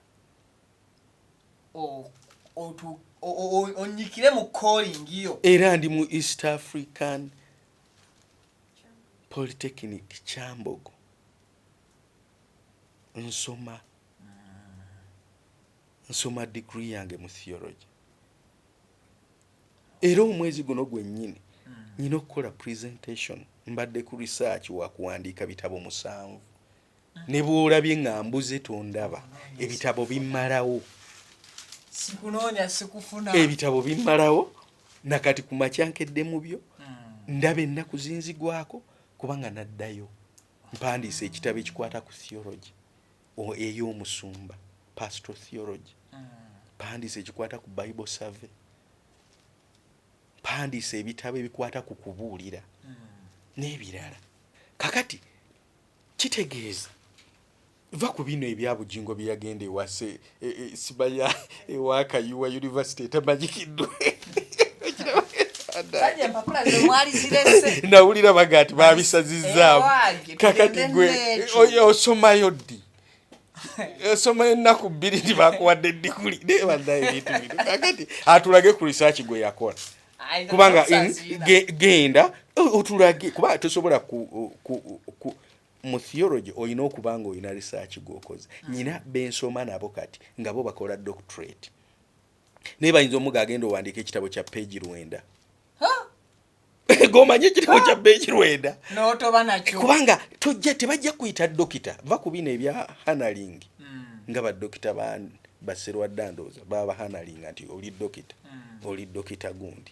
onyikire mu calling yo era ndi mu East African Polytechnic Kyambogo nsoma degree yange mu theology era omwezi guno gwennyini nina okukola presentation mbadde ku research wa kuwandiika bitabo 7 ne bw'olabye nga mbuze tondaba ebitabo bimmalawo sikunoonya sikufuna ebitabo bimmalawo nakati ku makyankedde mu byo ndaba ennaku zinzigwako kubanga naddayo mpandiise ekitabo ekikwata ku theology ey'omusumba pastoral theology mpandiise ekikwata ku Bible survey mpandiise ebitabo ebikwata ku kubuulira n'ebirala kakati kitegeeza va ku bino ebyabugingo byagenda ewase sibaya ewakayuwa university etamanyikiddwa nawulira baga ati babisazizaamu kakati gwe osomayo ddi osomayo ennaku 2 tibakuwadde diguli nebandayo ebintu bino kakati atulage ku research gwe yakola kubanga genda otulage kuba tosobola mu theology oyina okubanga oyina research gwokoze nyina bensoma nabo kati nga bo bakola doctorate naye bayinza omuga agenda owandiika ekitabo kya page 9 gomanyi ekitabo kya page 9 n'otoba nakyo kubanga tojja tebajja kuyita dokita va ku bino ebya handling nga badokita baserwadda ndowooza baba handling nti oli dokita gundi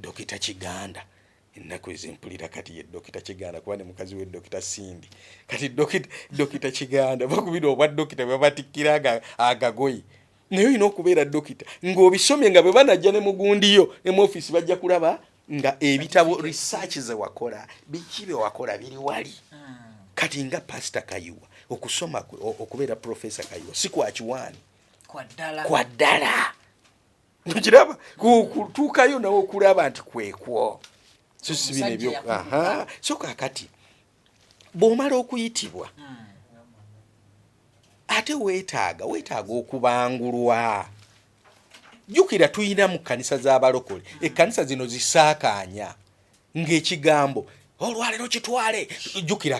dokita Kiganda ennaku ezimpulira kati ye dokita Kiganda kuba ne mukazi we dokita Sindi kati dokita Kiganda bakubira obwa dokita bwebatikkira agagoyi naye olina okubeera dokita ng'obisomye nga bwe banajja ne mugundiyo ne mu office bajja kulaba nga ebitabo research ze wakola biki bye wakola biri wali kati nga Pastor Kayuwa okusoma okubeera Professor Kayuwa si kwa kiwani kwa ddala ntukiraba kutuukayo nawe okulaba nti kwekwo so bino ebyo so kakati bw'omala okuyitibwa ate weetaaga okubangulwa jjukira tuyina mu kkanisa z'abalokole ekkanisa zino zisaakaanya ng'ekigambo olwaleero kitwale jjukira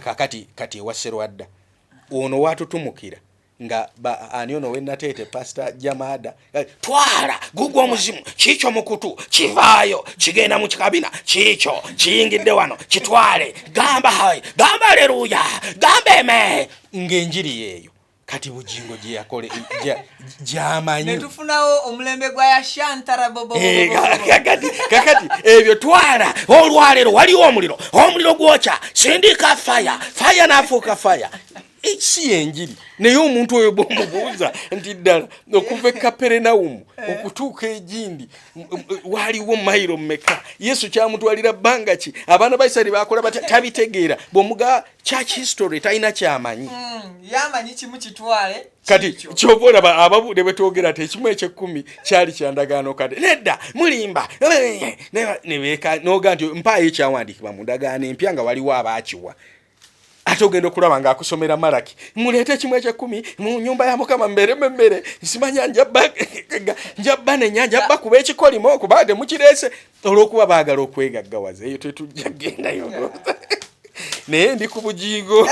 kati ewaserwadda ono watutumukira nga ani ono wennateete Pastor Jamada twala gugwa omuzimu kiikyo mukutu kivaayo kigenda mu kikabina kiikyo kiyingidde wano kitwale gamba hayi gamba aleluya gamba eme ng'enjiri yeeyo kati bugingo gye yakole gy'amanyi netufunawo omulembe gwa yashantara bobo kakati ebyo twala olwaleero waliwo omuliro gwokya sindika faya n'afuuka faya si enjiri naye omuntu oyo bw'omubuuza nti ddala okuva e Kaperenawumu okutuuka egindi waliwo mayiro mmeka Yesu kyamutwalira bbanga ki abaana ba Isirayiri bakola tabitegeera bw'omuga church history talina kyamanyi yamanyi kimu kitwale kati kyova olaba ababuude bwe twogera ati ekimu eky'ekkumi kyali kya ndagaano kadde nedda mulimba nebeeka n'oga nti mpaayo ekyawandiikibwa mu ndagaano empya nga waliwo abaakiwa ate ogenda okulaba ng'akusomera Malaki muleete ekimu eky'ekkumi mu nnyumba ya Mukama mmere nsimanya njabba nenya njabba kuba ekikolimo kuba temukireese olw'okuba baagala okwegaggawaza eyo tetujja gendayo naye ndi ku bugingo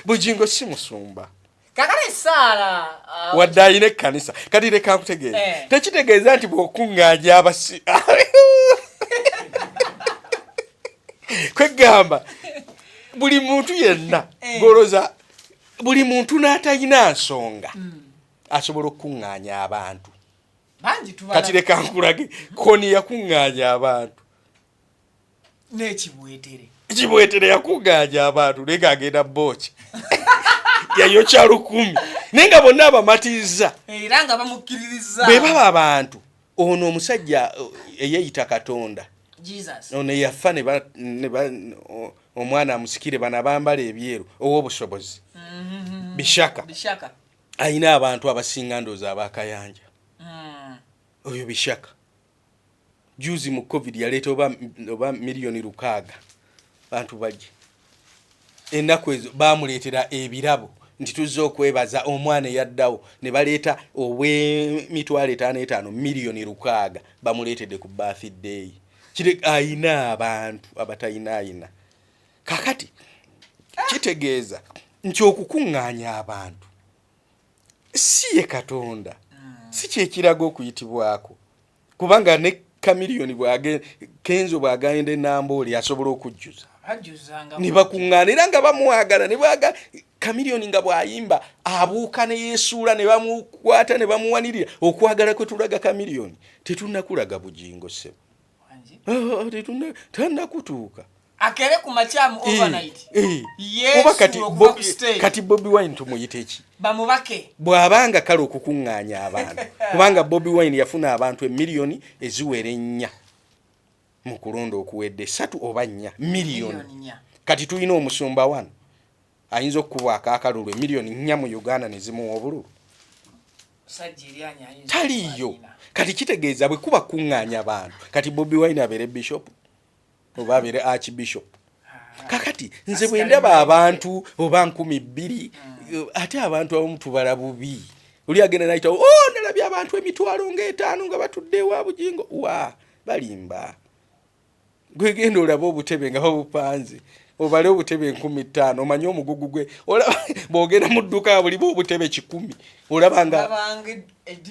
bugingo si musumba kakale sala wadde ayina ekkanisa kati leka nkutegeeza tekitegeeza nti bw'okuŋŋaanya abasi kwegamba buli muntu yenna goloza buli muntu n'atalina nsonga asobola okuŋŋaanya abantu kati leka nkulage koni yakuŋŋaanya abantu ekibwetere yakuŋŋaanya abantu naye ng'agenda booki yayokya 1,000 naye nga bonna abamatizza era nga bamukkiririza bwe baba abantu ono omusajja eyeeyita Katonda ono yafa omwana amusikire bana bambala ebyeru ow'obusobozi Bishaka ayina abantu abasinga ndooza abakayanja oyo Bishaka juzi mu covid yaleeta oba miliyoni 600 bantu bajje ennaku ezo bamuleetera ebirabo nti tuzza okwebaza omwana yaddawo ne baleeta ow'emitwalo 55 miliyoni 600 bamuleetedde ku birthday kire ayina abantu abatayinaayina kakati kitegeeza nti okukuŋŋaanya abantu si ye Katonda si kyekiraga okuyitibwako kubanga ne kamiliyoni Kenzo bw'agenda Namboole asobola okujjuza ne bakuŋŋaana era nga bamwagala ne bwaga kamiliyoni nga bw'ayimba abuuka ne yeesuula ne bamukwata ne bamuwanirira okwagala kwe tulaga kamiliyoni tetunnakulaga bugingo ssebo tannakutuuka akere ku machamu overnight oba kati Bobi Wine tumuyite ki bamubake bw'abanga kale okukuŋŋaanya abantu kubanga Bobi Wine yafuna abantu emiliyoni eziwera 4 mu kulonda okuwedde 3 oba 4 miliyoni kati tulina omusumba wano ayinza okubwako akalulu miliyoni 4 mu Uganda ne zimuwa obululu taliyo kati kitegeeza bwe kuba kuŋŋaanya abantu kati Bobi Wine abeere bishop oba abeere archbishop kakati nze bwe ndaba abantu oba 2,000 ate abantu abamu tubala bubi oli agenda nayita nalabye abantu emitwalo nga nga batudde wa bugingo wa balimba gwegenda olaba obutebe nga babupanze obale obutebe 15,000 omanye omugugu gwe bwogenda mu dduuka buli obutebe 100 olaba nga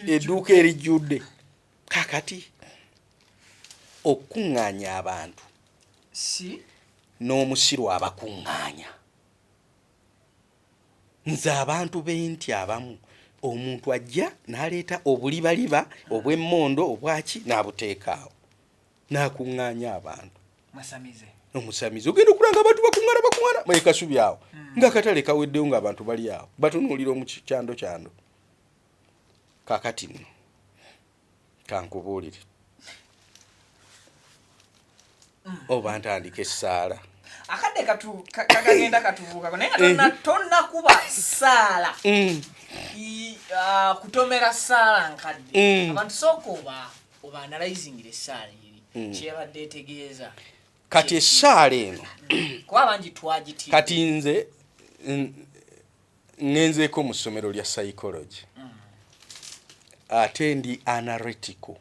edduuka erijjudde kakati okuŋŋaanya abantu n'omusiru abakuŋŋaanya nze abantu benti abamu omuntu ajja n'aleeta obulibaliba obw'emmondo obwaki n'abuteekaawo n'akuŋŋaanya abantu omusamize ogenda okulanga abantu bakuŋŋaana mwekasubi awo ng'akatale kaweddewo ng'abantu bali awo batunuulira mu kyando kakati nno kankubuulire oba ntandika essaala akadde kagenda katubuukako naye nga tonnakuba ssaala kutomera ssaala nkadde abantu sooka oba analyzingira essaala eri kyebadde etegeeza kati essaala eno kuba bangi twagitiire kati nze ngenzeeko mu ssomero lya psychology ate ndi analytical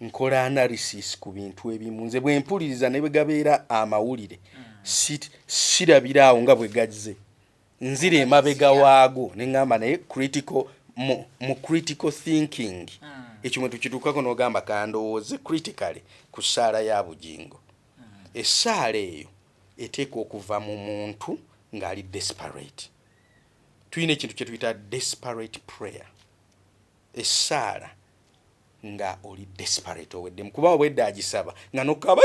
nkola analysis ku bintu ebimu nze bwe mpuliriza ne bwe gabeera amawulire sirabiraawo nga bwe gazze nzira emabega waago ne ngamba naye mu critical thinking ekyo mwe tukituukako n'ogamba kandowooze critically ku ssaala ya bugingo essaala eyo eteekwa okuva mu muntu ng'ali desperate tulina ekintu kye tuyita desperate prayer essaala nga oli desperate oweddemu kuba obwedde agisaba nga nokaba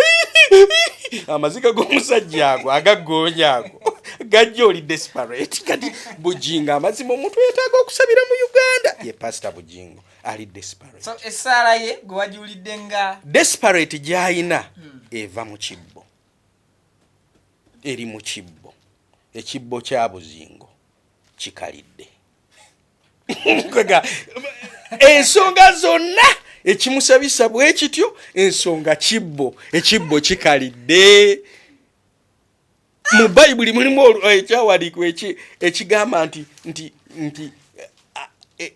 amaziga g'omusajja ago agagoonya ago gajja oli desperate kati bugingo amazima omuntu yetaaga okusabira mu Uganda ye pastor bugingo ali desperate so essaala ye gwe wagiwulidde nga desperate gy'ayina eva mu kibbo eri mu kibbo ekibbo kya bugingo kikalidde ensonga zonna ekimusabisa bwe kityo ensonga ekibbo kikalidde mu Bayibuli mulimu ekyawandiikibwa ekigamba nti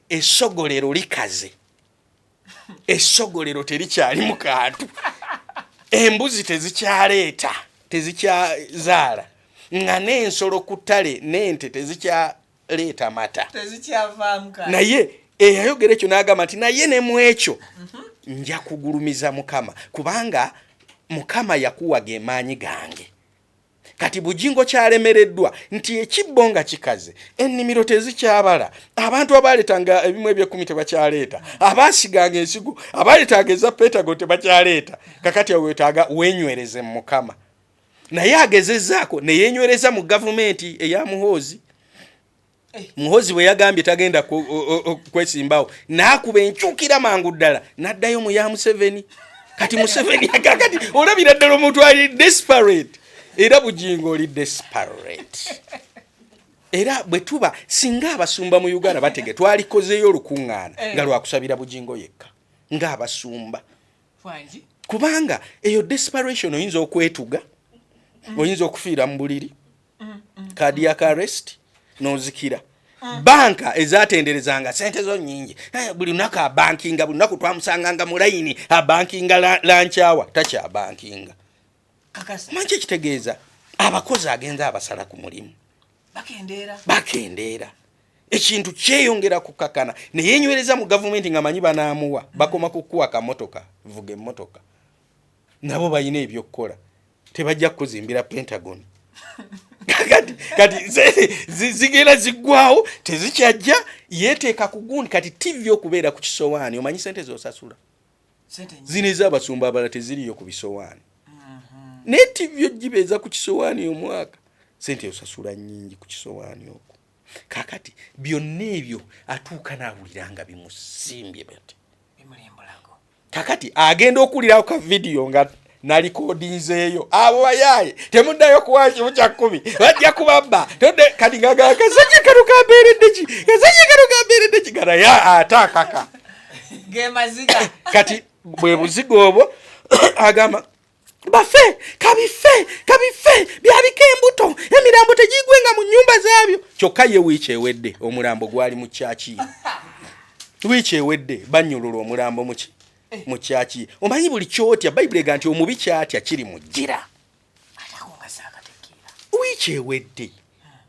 essogolero likaze essogolero terikyali mu kantu embuzi tezikyazaala nga n'ensolo ku ttale n'ente leeta mata tezikyavaamu naye eyayogera ekyo n'agamba nti naye ne mu ekyo nja kugulumiza Mukama kubanga Mukama yakuwaga emaanyi gange kati Bujingo kyalemereddwa nti ekibbo nga kikaze ennimiro tezikyabala abantu abaletanga ebimu ebyekumi tebakyaleeta abasiganga ensigo abaletanga eza Pentagon tebakyaleeta kakati awetaaga wenywereze mu Mukama naye agezezaako ne yenywereza mu gavumenti eya Muhoozi Muhoozi bwe yagambye tagenda kwesimbawo n'akuba enkyukira mangu ddala n'addayo mu ya Museveni kati Museveni kati olabira ddala omuntu ali desperate era Bujingo oli desperate era bwe tuba singa abasumba mu Uganda batege twalikozeeyo olukuŋŋaana nga lwakusabira Bujingo yekka ng'abasumba kubanga eyo desperation oyinza okwetuga oyinza okufiira mu buliri cardiac arrest nozikira banka ezatenderezanga sente zo nyingi buli lunaku abankinga buli lunaku twamusanganga mu layini abankinga lanchawa tacha bankinga manchi ekitegeeza abakozi agenza abasala ku mulimu bakendera ekintu kyeyongera kukakana ne yenywereza mu gavumenti nga manyi banaamuwa bakoma kukuwa kamotoka vuge motoka nabo bayina ebyokukola tebajja kuzimbira Pentagon kati zigera ziggwawo tezikyajja yeteeka ku gundi kati TV okubeera ku kisowaani omanyi sente zosasula zino ez'abasumba abala teziriyo ku bisowaani ne TV ogibeeza ku kisowaani omwaka sente osasula nnyingi ku kisowaani okwo kakati byonna ebyo atuuka n'awuliranga bimusimbye bati kakati agenda okuwulirawo ka vidiyo nga nalikodinzeeyo abo bayaye temuddayo kuwa kimu kya 10 bajja kubabba kati ngagakazanye kano kambeeredde ki gara ya atakaka gemaziga kati bwe buzigo obwo agamba bafe kabife byabika embuto emirambo tegigwenga mu nyumba zaabyo kyokka ye wiiki ewedde omulambo gwali mu kyaki wiiki ewedde banyulula omulambo muki mu kyaki omanyi buli kyotya Bible ega nti omubi kyatya kiri mu jjira wiiki ewedde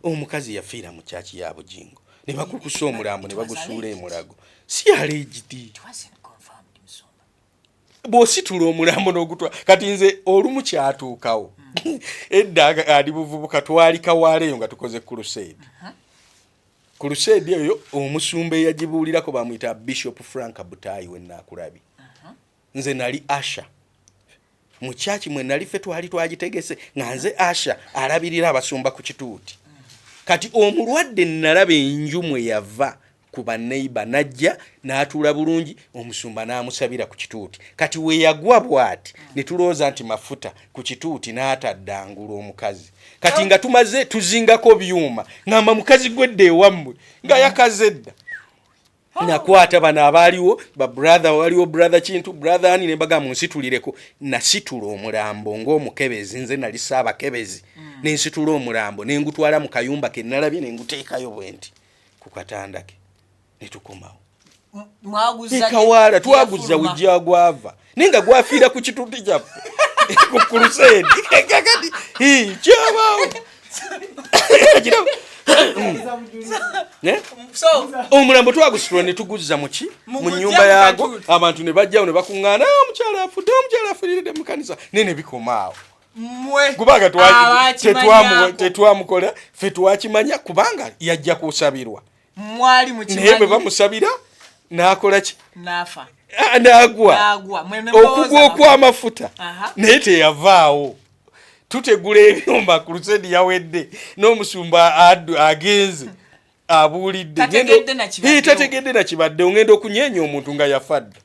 omukazi yafiira mu kyaki ya Bujingo ne bakukusa omulambo ne bagusuula emulago si alleged bw'ositula omulambo n'ogutwa kati nze olumu kyatuukawo edda ali buvubuka twali kawaaleyo nga tukoze crusade eyo omusumba eyagibuulirako bamuyita Bishop Frank Butayi wennaakulabi nze nali Asha mu kyaki mwe nali ffe twali twagitegese nga nze Asha alabirira abasumba ku kituuti kati omulwadde nalaba enju mwe yava ku baneiba najja n'atuula bulungi omusumba n'amusabira ku kituuti kati we yagwa bw'ati ne tulooza nti mafuta ku kituuti n'ataddangula omukazi kati nga tumaze tuzingako byuma ngamba mukazi gwedde ewammwe nga yakaze dda nakwata bano abaaliwo brother waliwo brother Kintu brother ani ne mbaga munsitulireko nasitula omulambo ng'omukebezi nze nali saabakebezi n'ensitula omulambo ne ngutwala mu kayumba ke nalabye ne nguteekayo bwenti ku katanda ke ne tukomawo Kawaala twaguza wijja gwava ninga gwafiira ku kituuti kyaffe ku crusade kakati kyabaawo omulambo twagusitula ne tuguzza mu nnyumba yago abantu ne bajjawo ne bakuŋŋaana omukyala afudde mu kanisa nene bikomaawo kubanga tetwamukola ffe twakimanya kubanga yajja kusabirwa naye bwe bamusabira n'akola ki n'agwa okugwa okw'amafuta naye teyavaawo tutegula ebyomba crusade yawedde n'omusumba agenze abuulidde tategedde nakibadde ongenda okunyeenya omuntu nga yafadde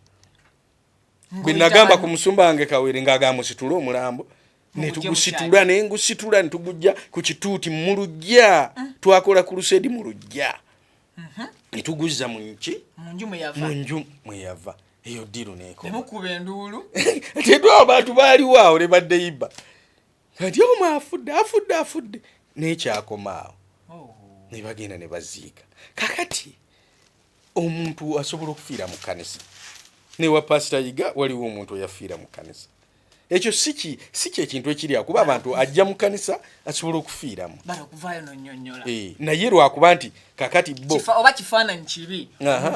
bwe nagamba ku musumba wange Kawere ng'agamba musitule omulambo ne tugusitula ne ngusitula ne tugujja ku kituuti mu luggya twakola crusade mu luggya ne tuguzza mu nju mwe yava eyo ddiru neekoma tedwa abantu baaliwo awo ne baddeyiba kati omu afudde n'ekyakomaawo ne bagenda ne baziika kakati omuntu asobola okufiira mu kkanisa ne wa pasita Yiga waliwo omuntu eyafiira mu kkanisa ekyo si ekintu ekiri akuba abantu ajja mu kanisa asobola okufiiramu barakuvayo nonyonyola naye lwakuba nti kakati bo oba kifaananyi kibi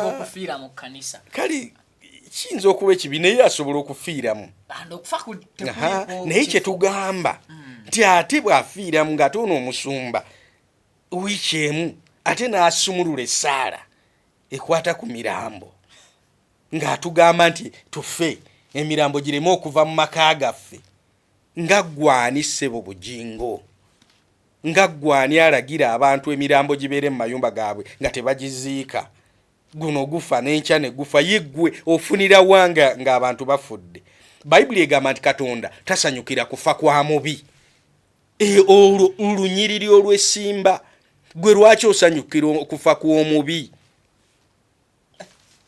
okufiira mu kanisa kale kiyinza okuba ekibi naye asobola okufiiramu naye kyetugamba nti ate bw'afiiramu ng'ate ono omusumba wiiki emu ate n'asumulula essaala ekwata ku mirambo ng'atugamba nti tufe emirambo gireme okuva mu maka gaffe nga gwani ssebo bujingo nga gwani alagira abantu emirambo gibeere mu mayumba gaabwe nga tebagiziika guno gufa n'enkya ne gufa yeggwe ofunira wanga ng'abantu bafudde bayibuli egamba nti katonda tasanyukira kufa kwa mubi olunyiriri olw'essimba gwe lwaki osanyukira okufa kw'omubi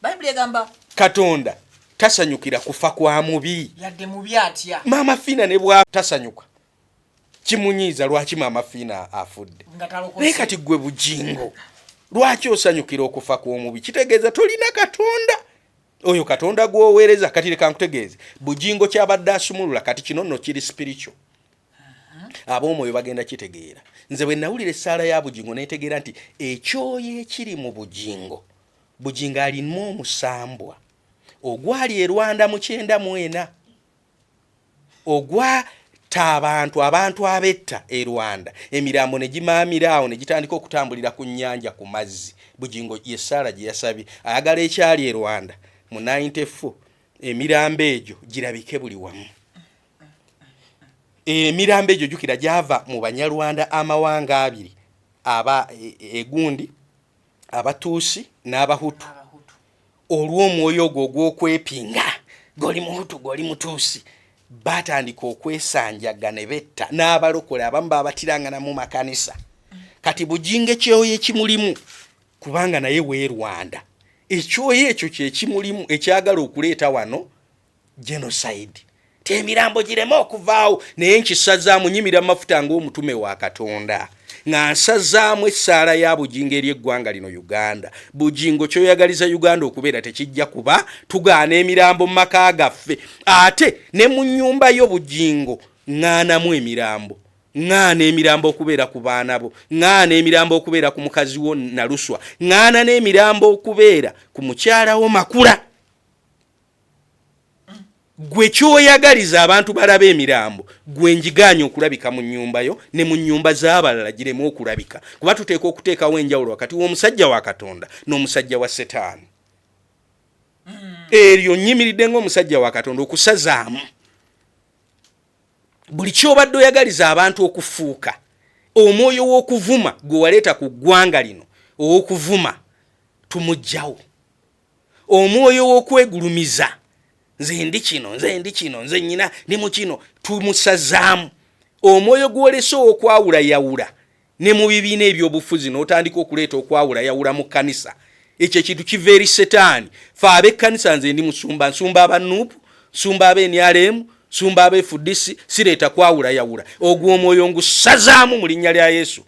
bayibuli egamba katonda tasanyukira kufa kwa mubi yadde mubi atya maama Fiina ne bwa tasanyuka kimunyiiza lwaki maama Fiina afudde naye kati gwe bujingo lwaki osanyukira okufa kw'omubi kitegeeza tolina katonda oyo katonda gw'oweereza kati leka nkutegeeze bujingo kyabadde asumulula kati kino nno kiri spiritual ab'omwoyo bagenda kitegeera nze bwe nawulira essaala ya bujingo netegeera nti ekyoyo ekiri mu bujingo alina omusambwa ogwali e Rwanda mu 1994 ogwata abantu abetta e Rwanda emirambo ne gimaamiraawo ne gitandika okutambulira ku nnyanja ku mazzi bujingo yessaala gye yasabye ayagala ekyali e Rwanda mu 94 emirambo egyo girabike buli wamu emirambo egyo jukira gyava mu Banyarwanda amawanga abiri egundi Abatuusi n'Abahutu olw'omwoyo ogwo ogw'okwepinga goli Muhutu goli Mutuusi batandika okwesanjaga ne betta n'abalokole abamu babatirangana mu makanisa kati bujingo ekyoyo ekimulimu kubanga naye w'e Rwanda ekyoyo ekyo kyekimulimu ekyagala okuleeta wano genocide temirambo gireme okuvaawo naye nkisazaamu nyimira mafuta ng'omutume wa Katonda nga nsazaamu essaala ya bujingo eri eggwanga lino Uganda bujingo kyoyagaliza Uganda okubeera tekijja kuba tugaana emirambo mu maka gaffe ate ne mu nnyumba yo bujingo ŋŋaanamu emirambo ŋŋaana emirambo okubeera ku baana bo ŋŋaana emirambo okubeera ku mukazi wo Naluswa ŋŋaana n'emirambo okubeera ku mukyala wo Makula gwe kyoyagaliza abantu balaba emirambo gwe njiganya okulabika mu nnyumba yo ne mu nnyumba z'abalala giremu okulabika kuba tuteeka okuteekawo enjawulo wakati w'omusajja wa Katonda n'omusajja wa Setaani eryo nnyimiridde ng'omusajja wa Katonda okusazaamu buli kyobadde oyagaliza abantu okufuuka omwoyo w'okuvuma gwe waleeta ku ggwanga lino ow'okuvuma tumugjawo omwoyo w'okwegulumiza nze ndi kino nze nnyina ndi mu kino tumusazaamu omwoyo gw'olese okwawula yawula ne mu bibiina eby'obufuzi n'otandika okuleeta okwawula yawula mu kkanisa ekyo ekintu kiva eri Setaani fe ab'ekkanisa nze ndi musumba nsumba abanuupu nsumba ab'NRM nsumba ab'FDC sireeta kwawula yawula ogwo omwoyo ngusazaamu mu linnya lya Yesu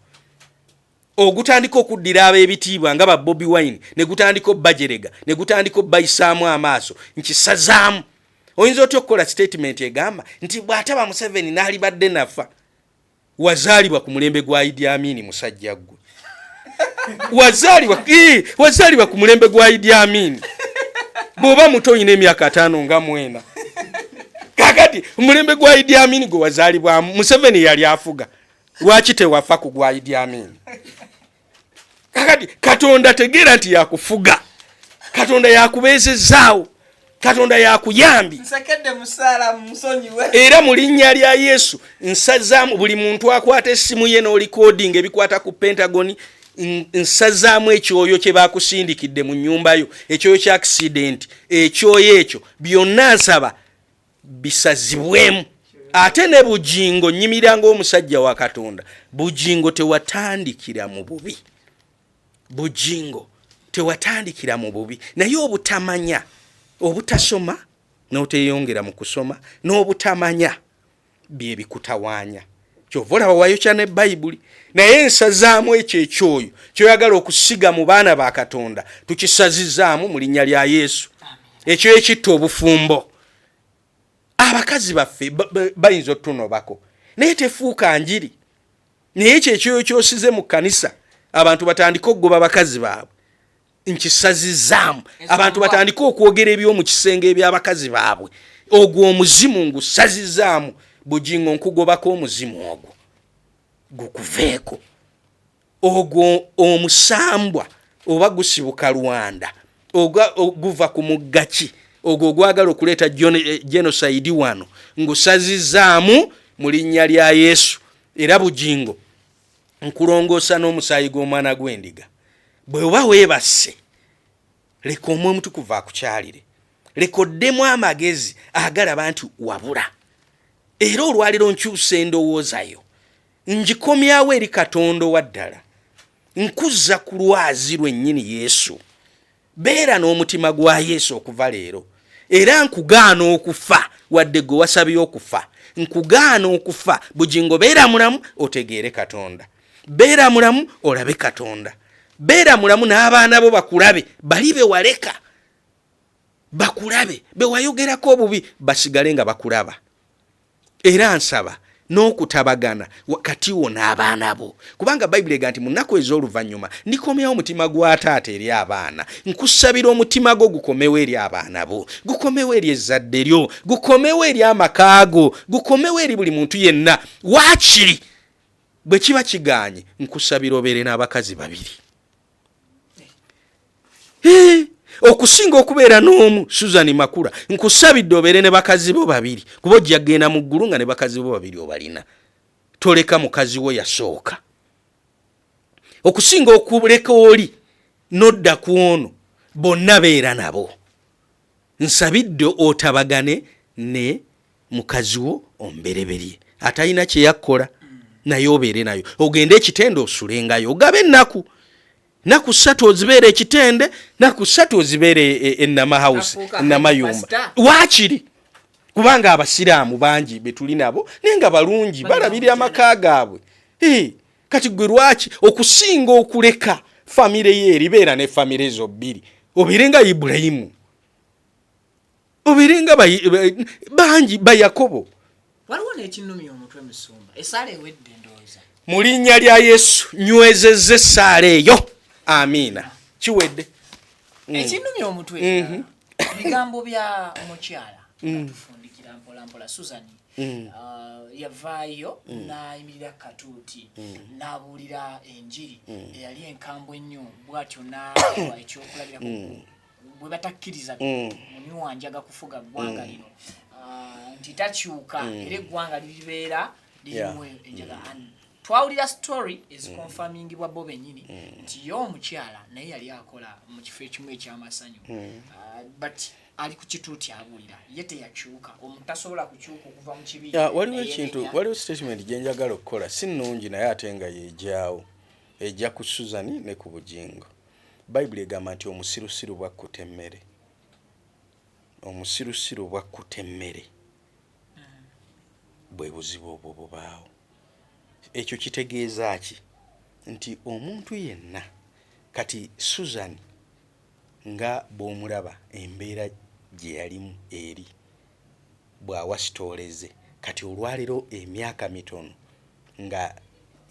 ogutandika okuddira ab'ebitiibwa nga ba Bobi Wine ne gutandika obbajerega ne gutandika obbayisaamu amaaso nkisazaamu oyinza otya okukola statement egamba nti bw'ataba Museveni n'alibadde nafa wazaalibwa ku mulembe gwa Idi Amin musajja ggwe wazaalibwa ku mulembe gwa Idi Amin bw'oba muto oyina emyaka 5 nga mwena kakati umulembe gwa Idi Amin gwe wazaalibwa Museveni yali afuga lwaki tewafa ku gwa Idi Amin kakati Katonda tegeera nti yakufuga Katonda yakubeezezaawo Katonda yakuyambi nsekedde musala musonyiwe era mu linnya lya Yesu nsazaamu buli muntu akwata essimu ye n'olikodinga ebikwata ku Pentagon nsazaamu ekyoyo kye bakusindikidde mu nnyumba yo ekyoyo kya accident ekyoyo ekyo byonna nsaba bisazibwemu ate ne bujingo nyimiranga omusajja wa Katonda bujingo tewatandikira mu bubi bujingo tewatandikira mu bubi naye obutamanya obutasoma n'oteyongera mu kusoma n'obutamanya bye bikutawaanya kyovola wawayo kya ne Bayibuli naye nsazaamu ekyoyo kyoyagala okusiga mu baana ba Katonda tukisazizaamu mu linnya lya Yesu ekyo ekitta obufumbo abakazi baffe bayinza otunobako naye tefuuka njiri naye ekyo kyosize mu kanisa abantu batandika okugoba abakazi baabwe nkisazizaamu abantu batandika okwogera ebyomu kisenge eby'abakazi baabwe ogwo omuzimu ngusazizaamu Bugingo nkugobako omuzimu ogwo gukuveeko ogwo omusambwa oba gusibuka Rwanda guva ku muggaki ogwo gwagala okuleeta genocide wano ngusazizaamu mu linnya lya Yesu era Bugingo nkulongoosa n'omusaayi gw'omwana gw'endiga bwe oba weebase leka omwe omutukuvu akukyalire leka oddemu amagezi agalaba nti wabula era olwaliro nkyusa endowoozayo ngikomyawo eri Katonda waddala nkuzza ku lwazi lwennyini Yesu beera n'omutima gwa Yesu okuva leero era nkugaana okufa wadde gwe wasabye okufa nkugaana okufa Bugingo beera mulamu otegeere Katonda beera mulamu olabe Katonda beera mulamu n'abaana bo bakulabe bali be waleka bakulabe be wayogerako obubi basigale nga bakulaba era nsaba n'okutabagana wakati wo n'abaana bo kubanga Bayibuli egamba nti mu nnaku ez'oluvannyuma ndikomyawo omutima gwa taata eri abaana nkusabira omutima gwo gukomewo eri abaana bo gukomewo eri ezzadde lyo gukomewo eri amaka go gukomewo eri buli muntu yenna waakiri bwe kiba kiganye nkusabira obeere n'abakazi babiri okusinga okubeera n'omu Susan Makula nkusabidde obeere ne bakazi bo babiri kuba ojja genda mu ggulu nga ne bakazi bo babiri obalina toleka mukazi wo yasooka okusinga okuleka oli nodda ku ono bonna beera nabo nsabidde otabagane ne mukazi wo ombereberye atalina kye yakkola naye obeere nayo ogende ekitende osulengayo ogabe ennaku naku 3 ozibeere ekitende naku 3 ozibeere enama house namayumba waakiri kubanga abasiraamu bangi betuli nabo nenga balungi balabirira amaka gaabwe kati gwe lwaki okusinga okuleka famire ye eribeera ne famire zo bbiri obirenga Ibrahimu obirenga bangi ba Yakobo waliwo n'ekinumi omutwe musumba esaala ewedde ndowooza mu linnya lya Yesu nywezezza esaala eyo amina kiwedde ekinumi omutwe bigambo bya mukyala tufundikira mpola Susan yavaayo n'ayimirira katuuti n'abuulira enjiri eyali enkambwe ennyo bw'atyo n'awa ekyokulabirako bwe batakkiriza munywanjaga kufuga ggwanga lino nti takyuka era eggwanga liribeera lirimu enjaga twawulira story ezikonfamingibwa bo bennyini nti yo omukyala naye yali akola mu kifo ekimu eky'amasanyu but ali ku kituuti abuulira ye teyakyuka omuntu tasobola kukyuka okuva mu kibi waliwo ekintu waliwo statement gye njagala okukola si nnungi naye ate nga yeejaawo ejja ku Susan ne ku Bugingo Bayibuli egamba nti omusirusiru bwakkuta emmere omusirusiru bwakkuta emmere bwe buzibu obwo bubaawo ekyo kitegeeza ki nti omuntu yenna kati Susan nga bw'omulaba embeera gye yalimu eri bw'awasitooleze kati olwaliro emyaka mitono nga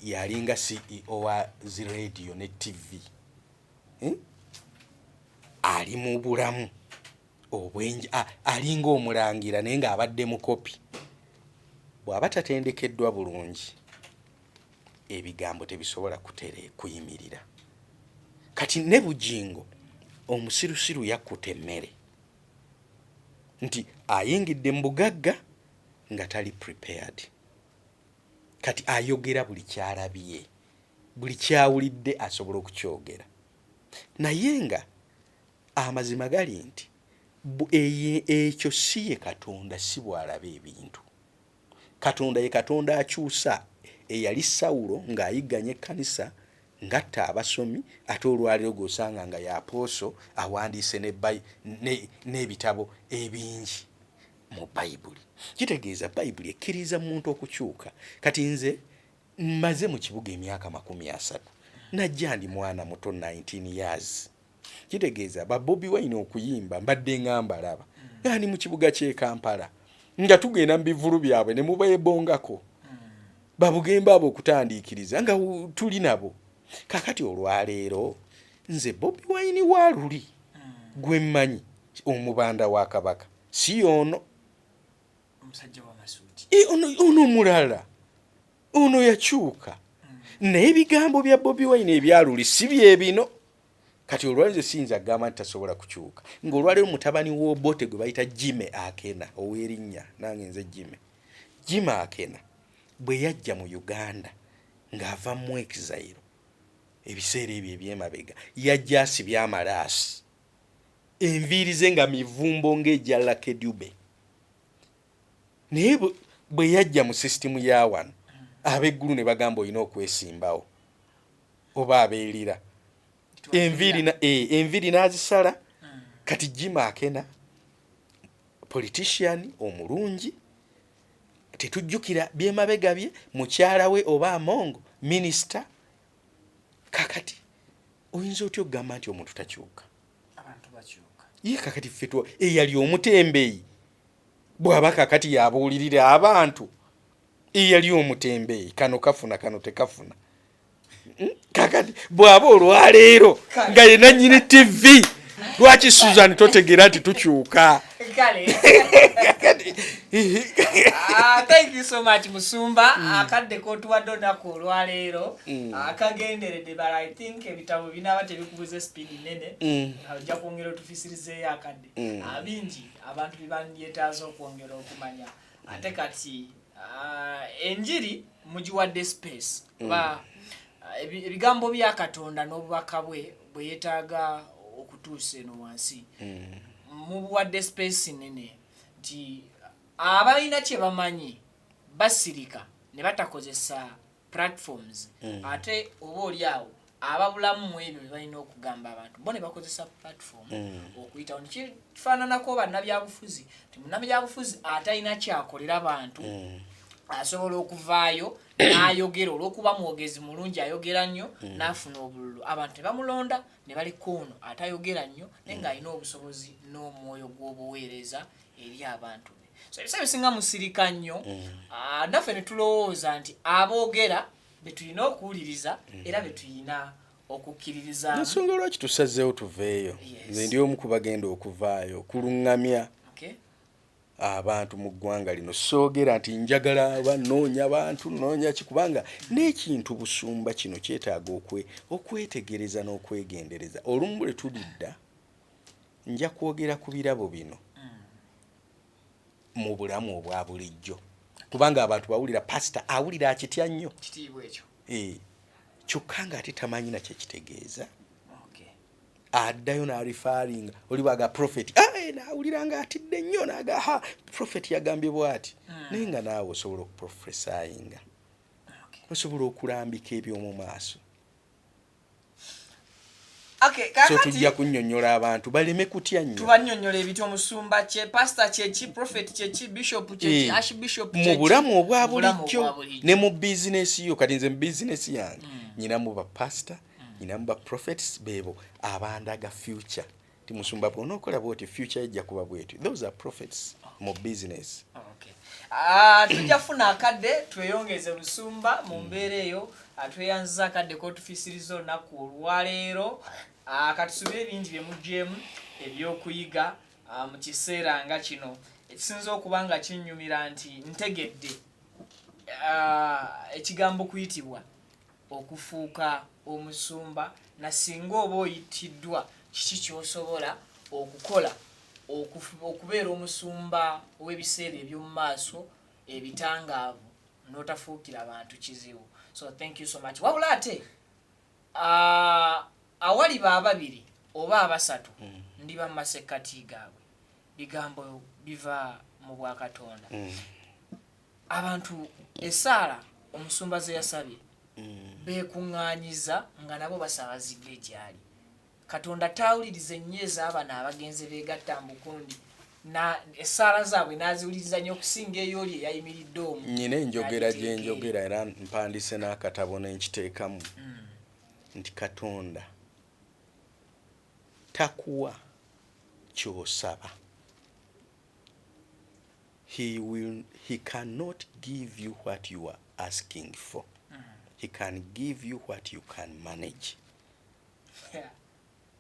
yalinga CEO wa radio ne TV ali mu bulamu obwenji alinga omulangira naye ng'abadde mu kopi bw'aba tatendekeddwa bulungi ebigambo tebisobola kuyimirira kati ne Bugingo omusirusiru yakkuta emmere nti ayingidde mu bugagga nga tali prepared kati ayogera buli kyalabye buli kyawulidde asobola okukyogera naye nga amazima gali nti ekyo si ye Katonda si bw'alaba ebintu Katonda ye Katonda akyusa eyali Sawulo ng'ayigganya ekkanisa ngatta abasomi ate olwaliro gosanga nga y'apooso awandiise n'ebitabo ebingi mu Bayibuli kitegeeza Bayibuli ekkiriza muntu okukyuka kati nze mmaze mu kibuga emyaka 30 najja ndi mwana muto 19 years kitegeeza ba Bobi Wine okuyimba mbadde ngamba laba yani mu kibuga ky'e Kampala nga tugenda mu bivulu byabwe ne mubeebongako babugemba abo okutandiikiriza nga tuli nabo. Kakati olwaleero nze Bobi Wine Waluli gwe mmanyi omubanda wa Kabaka si ono omusajja wa Masuuti ono mulala ono yakyuka naye ebigambo bya Bobi Wine ebyaluli si bye bino. Kati olwaleero siyinza agamba nti tasobola kukyuka ng'olwaleero mutabani w'Obote gwe bayita Jimmy Akena ow'erinnya nange nze Jimmy Akena bwe yajja mu Uganda ng'ava mu exile ebiseera ebyo ebyemabega yajja asibye amalaasi enviiri ze nga mivumbo ng'ejja Lucky Dube. Naye bwe yajja mu sisitimu ya wano ab'eggulu ne bagamba olina okwesimbawo oba abeerira enviiri n'azisala. Kati Jimmy Akena politician omulungi tetujjukira byemabega bye mukyala we oba Amongo minisita. Kakati oyinza otya okugamba nti omuntu takyuka? abantu bakyuka ye kakati ffetwa eyali omutembeeyi bw'aba kakati yabuulirira abantu eyali omutembeeyi kano kafuna kano tekafuna. Kakati bw'aba olwaleero nga ye nannyini TV lwaki Susan totegera nti tukyuka? kale thank you so much Musumba. Akadde kotuwadde olunaku olwaleero akagenderedde but I think ebitabo binaaba tebikubuze speed nene ojja kwongera otufisirizeeyo akadde bingi abantu bibandyetaaza okwongera okumanya ate kati enjiri mugiwadde space oba ebigambo bya Katonda n'obubaka bwe yeetaaga okutuusa eno wansi mubuwadde space nene nti abalina kye bamanyi basirika ne batakozesa platforms ate oba oli awo ababulamu mu ebyo bye balina okugamba abantu bo ne bakozesa platform okuyitawo kifaananako bannabyabufuzi ti munnabyabufuzi atalina kyakolera abantu asobola okuvaayo n'ayogera olw'okuba mwogezi mulungi ayogera nnyo n'afuna obululu abantu tebamulonda ne baleka ono atayogera nnyo naye ng'alina obusobozi n'omwoyo gw'obuweereza eri abantu be. So ebisa bisinga musirika nnyo naffe ne tulowooza nti aboogera be tulina okuwuliriza era be tulina okukkiririza. Ensonga lwaki tusazeewo tuveeyo nze ndi omu ku bagenda okuvaayo kuluŋŋamya abantu mu ggwanga lino soogera nti njagala banoonya bantu noonya kikubanga n'ekintu busumba kino kyetaaga okwetegereza n'okwegendereza. Olumu lwe tulidda nja kwogera ku birabo bino mu bulamu obwa bulijjo kubanga abantu bawulira pasita awulira akitya nnyo kitiibwa ekyo kyokka ng'ate tamanyi nakyo kitegeeza. Addayo n'alifaringa oli baga prophet naawulira nga atidde nnyo naga prophet yagambye bw'ati naye nga naawe osobola okuprofesayinga osobola okulambika eby'omu maaso. So tujja kunnyonnyola abantu baleme kutya nnyo tubannyonnyola ebiti Omusumba kye pastor kyeki prophet kyeki bishop kyeki archbishop kyeki mu bulamu obwa bulijjo ne mu bizinesi yo. Kati nze mu bizinesi yange nyinamu ba pastor nyinamu ba prophets bebo abandaga future ti Musumba bw'onookola bw'oti future ejja kuba bw'eti. Those are prophets mu business. Tujja funa akadde tweyongeze Musumba mu mbeera eyo tweyanziza akadde k'otufisiriza olunaku olwaleero katusubire bingi bye muggyemu ebyokuyiga mu kiseera nga kino. Ekisinza okuba nga kinnyumira nti ntegedde ekigambo kuyitibwa okufuuka omusumba na singa oba oyitiddwa kiki ky'osobola okukola okubeera omusumba w'ebiseera eby'omu maaso ebitangaavu n'otafuukira abantu kizibu. So thank you so much. Wabula ate awali bababiri oba abasatu ndiba mu masekkati gaabwe bigambo biva mu bwa Katonda. Abantu essaala omusumba ze yasabye beekuŋŋaanyiza nga nabo basabazidde gyali. Katonda taawulirize nnyo abana abagenze beegatta mbukundi na essaala zaabwe n'aziwuliriza nnyo okusinga ey'oli eyayimiridde omu. Nyina enjogera gye njogera era mpandise n'akatabo n'ekiteekamu nti Katonda takuwa ky'osaba. he cannot give you what you are asking for. He can give you what you can manage.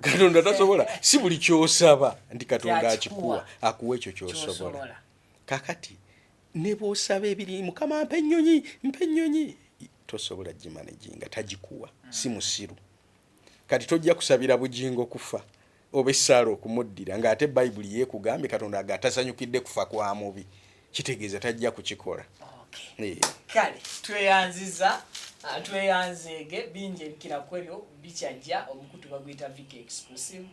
Katonda tasobola si buli kyosaba ndi Katonda akikuwa akuwa ekyo kyosobola. Kakati ne bw'osaba ebiri Mukama mpe ennyonyi tosobola gimanaginga tagikuwa si musiru. Kati tojja kusabira bugingo kufa oba essaala okumuddira ng'ate Bayibuli yeekugambye Katonda agatasanyukidde kufa kwa mubi kitegeeza tajja kukikola. Kale tweyanzege bingi ebikira kwebyo bikyajja omukutu baguyita Viki Exclusive.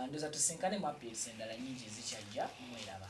Ndoza tusinkane mapesi endala nyingi zikyajja mweraba.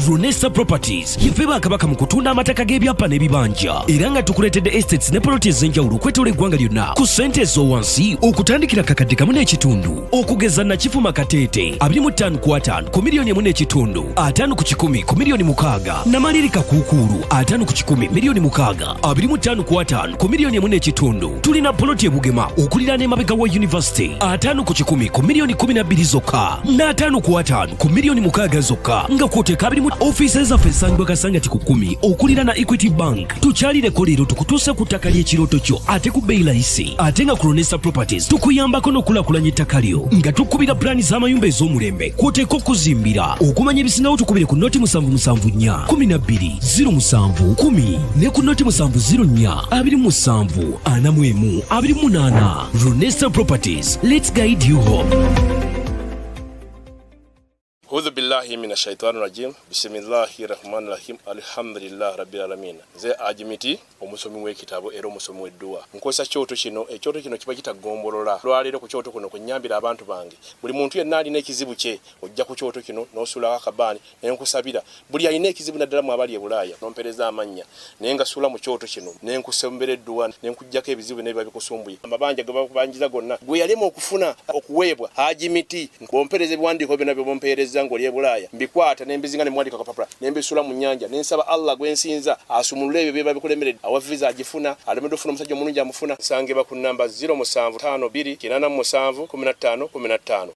Runesa Properties yife bakabaka mu kutunda amataka g'ebyapa n'ebibanja era nga tukuletedde estates ne properties z'enjawulo okwetola eggwanga lyonna ku ssente ez'owansi okutandikira kakadde kamu n'ekitundu okugeza Nakifuma Kateete 25/5 ku miliyoni 1.5 5 ku 10 ku miliyoni 6 Namaliri Kakuukulu 5 ku 10 miliyoni 6 25/5 ku miliyoni 1.5 tulina poloti e Bugema okuliraana emabega wa University 5 ku 10 ku miliyoni 12 zokka na 5/5 ku miliyoni 6 zokka nga kwoteka office zaffe esangibwa Kasangati ku 10 okulira na Equity Bank tukyalireko leero tukutuusa ku ttaka ly'ekirooto kyo ate ku bbeeyi layisi ate nga Runesa Properties tukuyambako n'okulaakulanya ettaka lyo nga tukubira pulaani z'amayumba ez'omulembe kw'oteeka okuzimbira okumanya ebisingawo tukubire ku noti 774 12 07 10 ne ku noti 704 27 41 28 Runesa Properties, let's guide you home. A'udhu billahi minash shaitani rajim. Bismillahir rahmanir rahim. Alhamdulillah rabbil alamin. Nze ajimiti omusomi w'ekitabo era omusomi w'edduwa. Nkozesa kyoto kino, ekyoto kino kiba kitagombolola. Lwaleero ku kyoto kuno kunnyambira abantu bange. Buli muntu yenna alina ekizibu kye, ojja ku kyoto kino n'osula akabaani ne nkusabira. Buli alina ekizibu naddala mu abali e Bulaaya n'ompereza amannya. Naye nga sula mu kyoto kino ne nkusembera edduwa ne nkujjako ebizibu n'ebiba bikusumbuye. Amabanja ge bakubanjiza gonna gwe yalema okufuna okuweebwa ajimiti ng'ompereza ebiwandiiko byonna bye bompereza ng'oli e Bulaaya mbikwata ne mbizinga ne mwandika kapapula ne mbisula mu nnyanja ne nsaba Allah gwensinza asumulule ebyo bye babikulemeredde awa visa agifuna alemedde ofuna omusajja omulungi amufuna nsange ba ku namba 0752 887 15 15.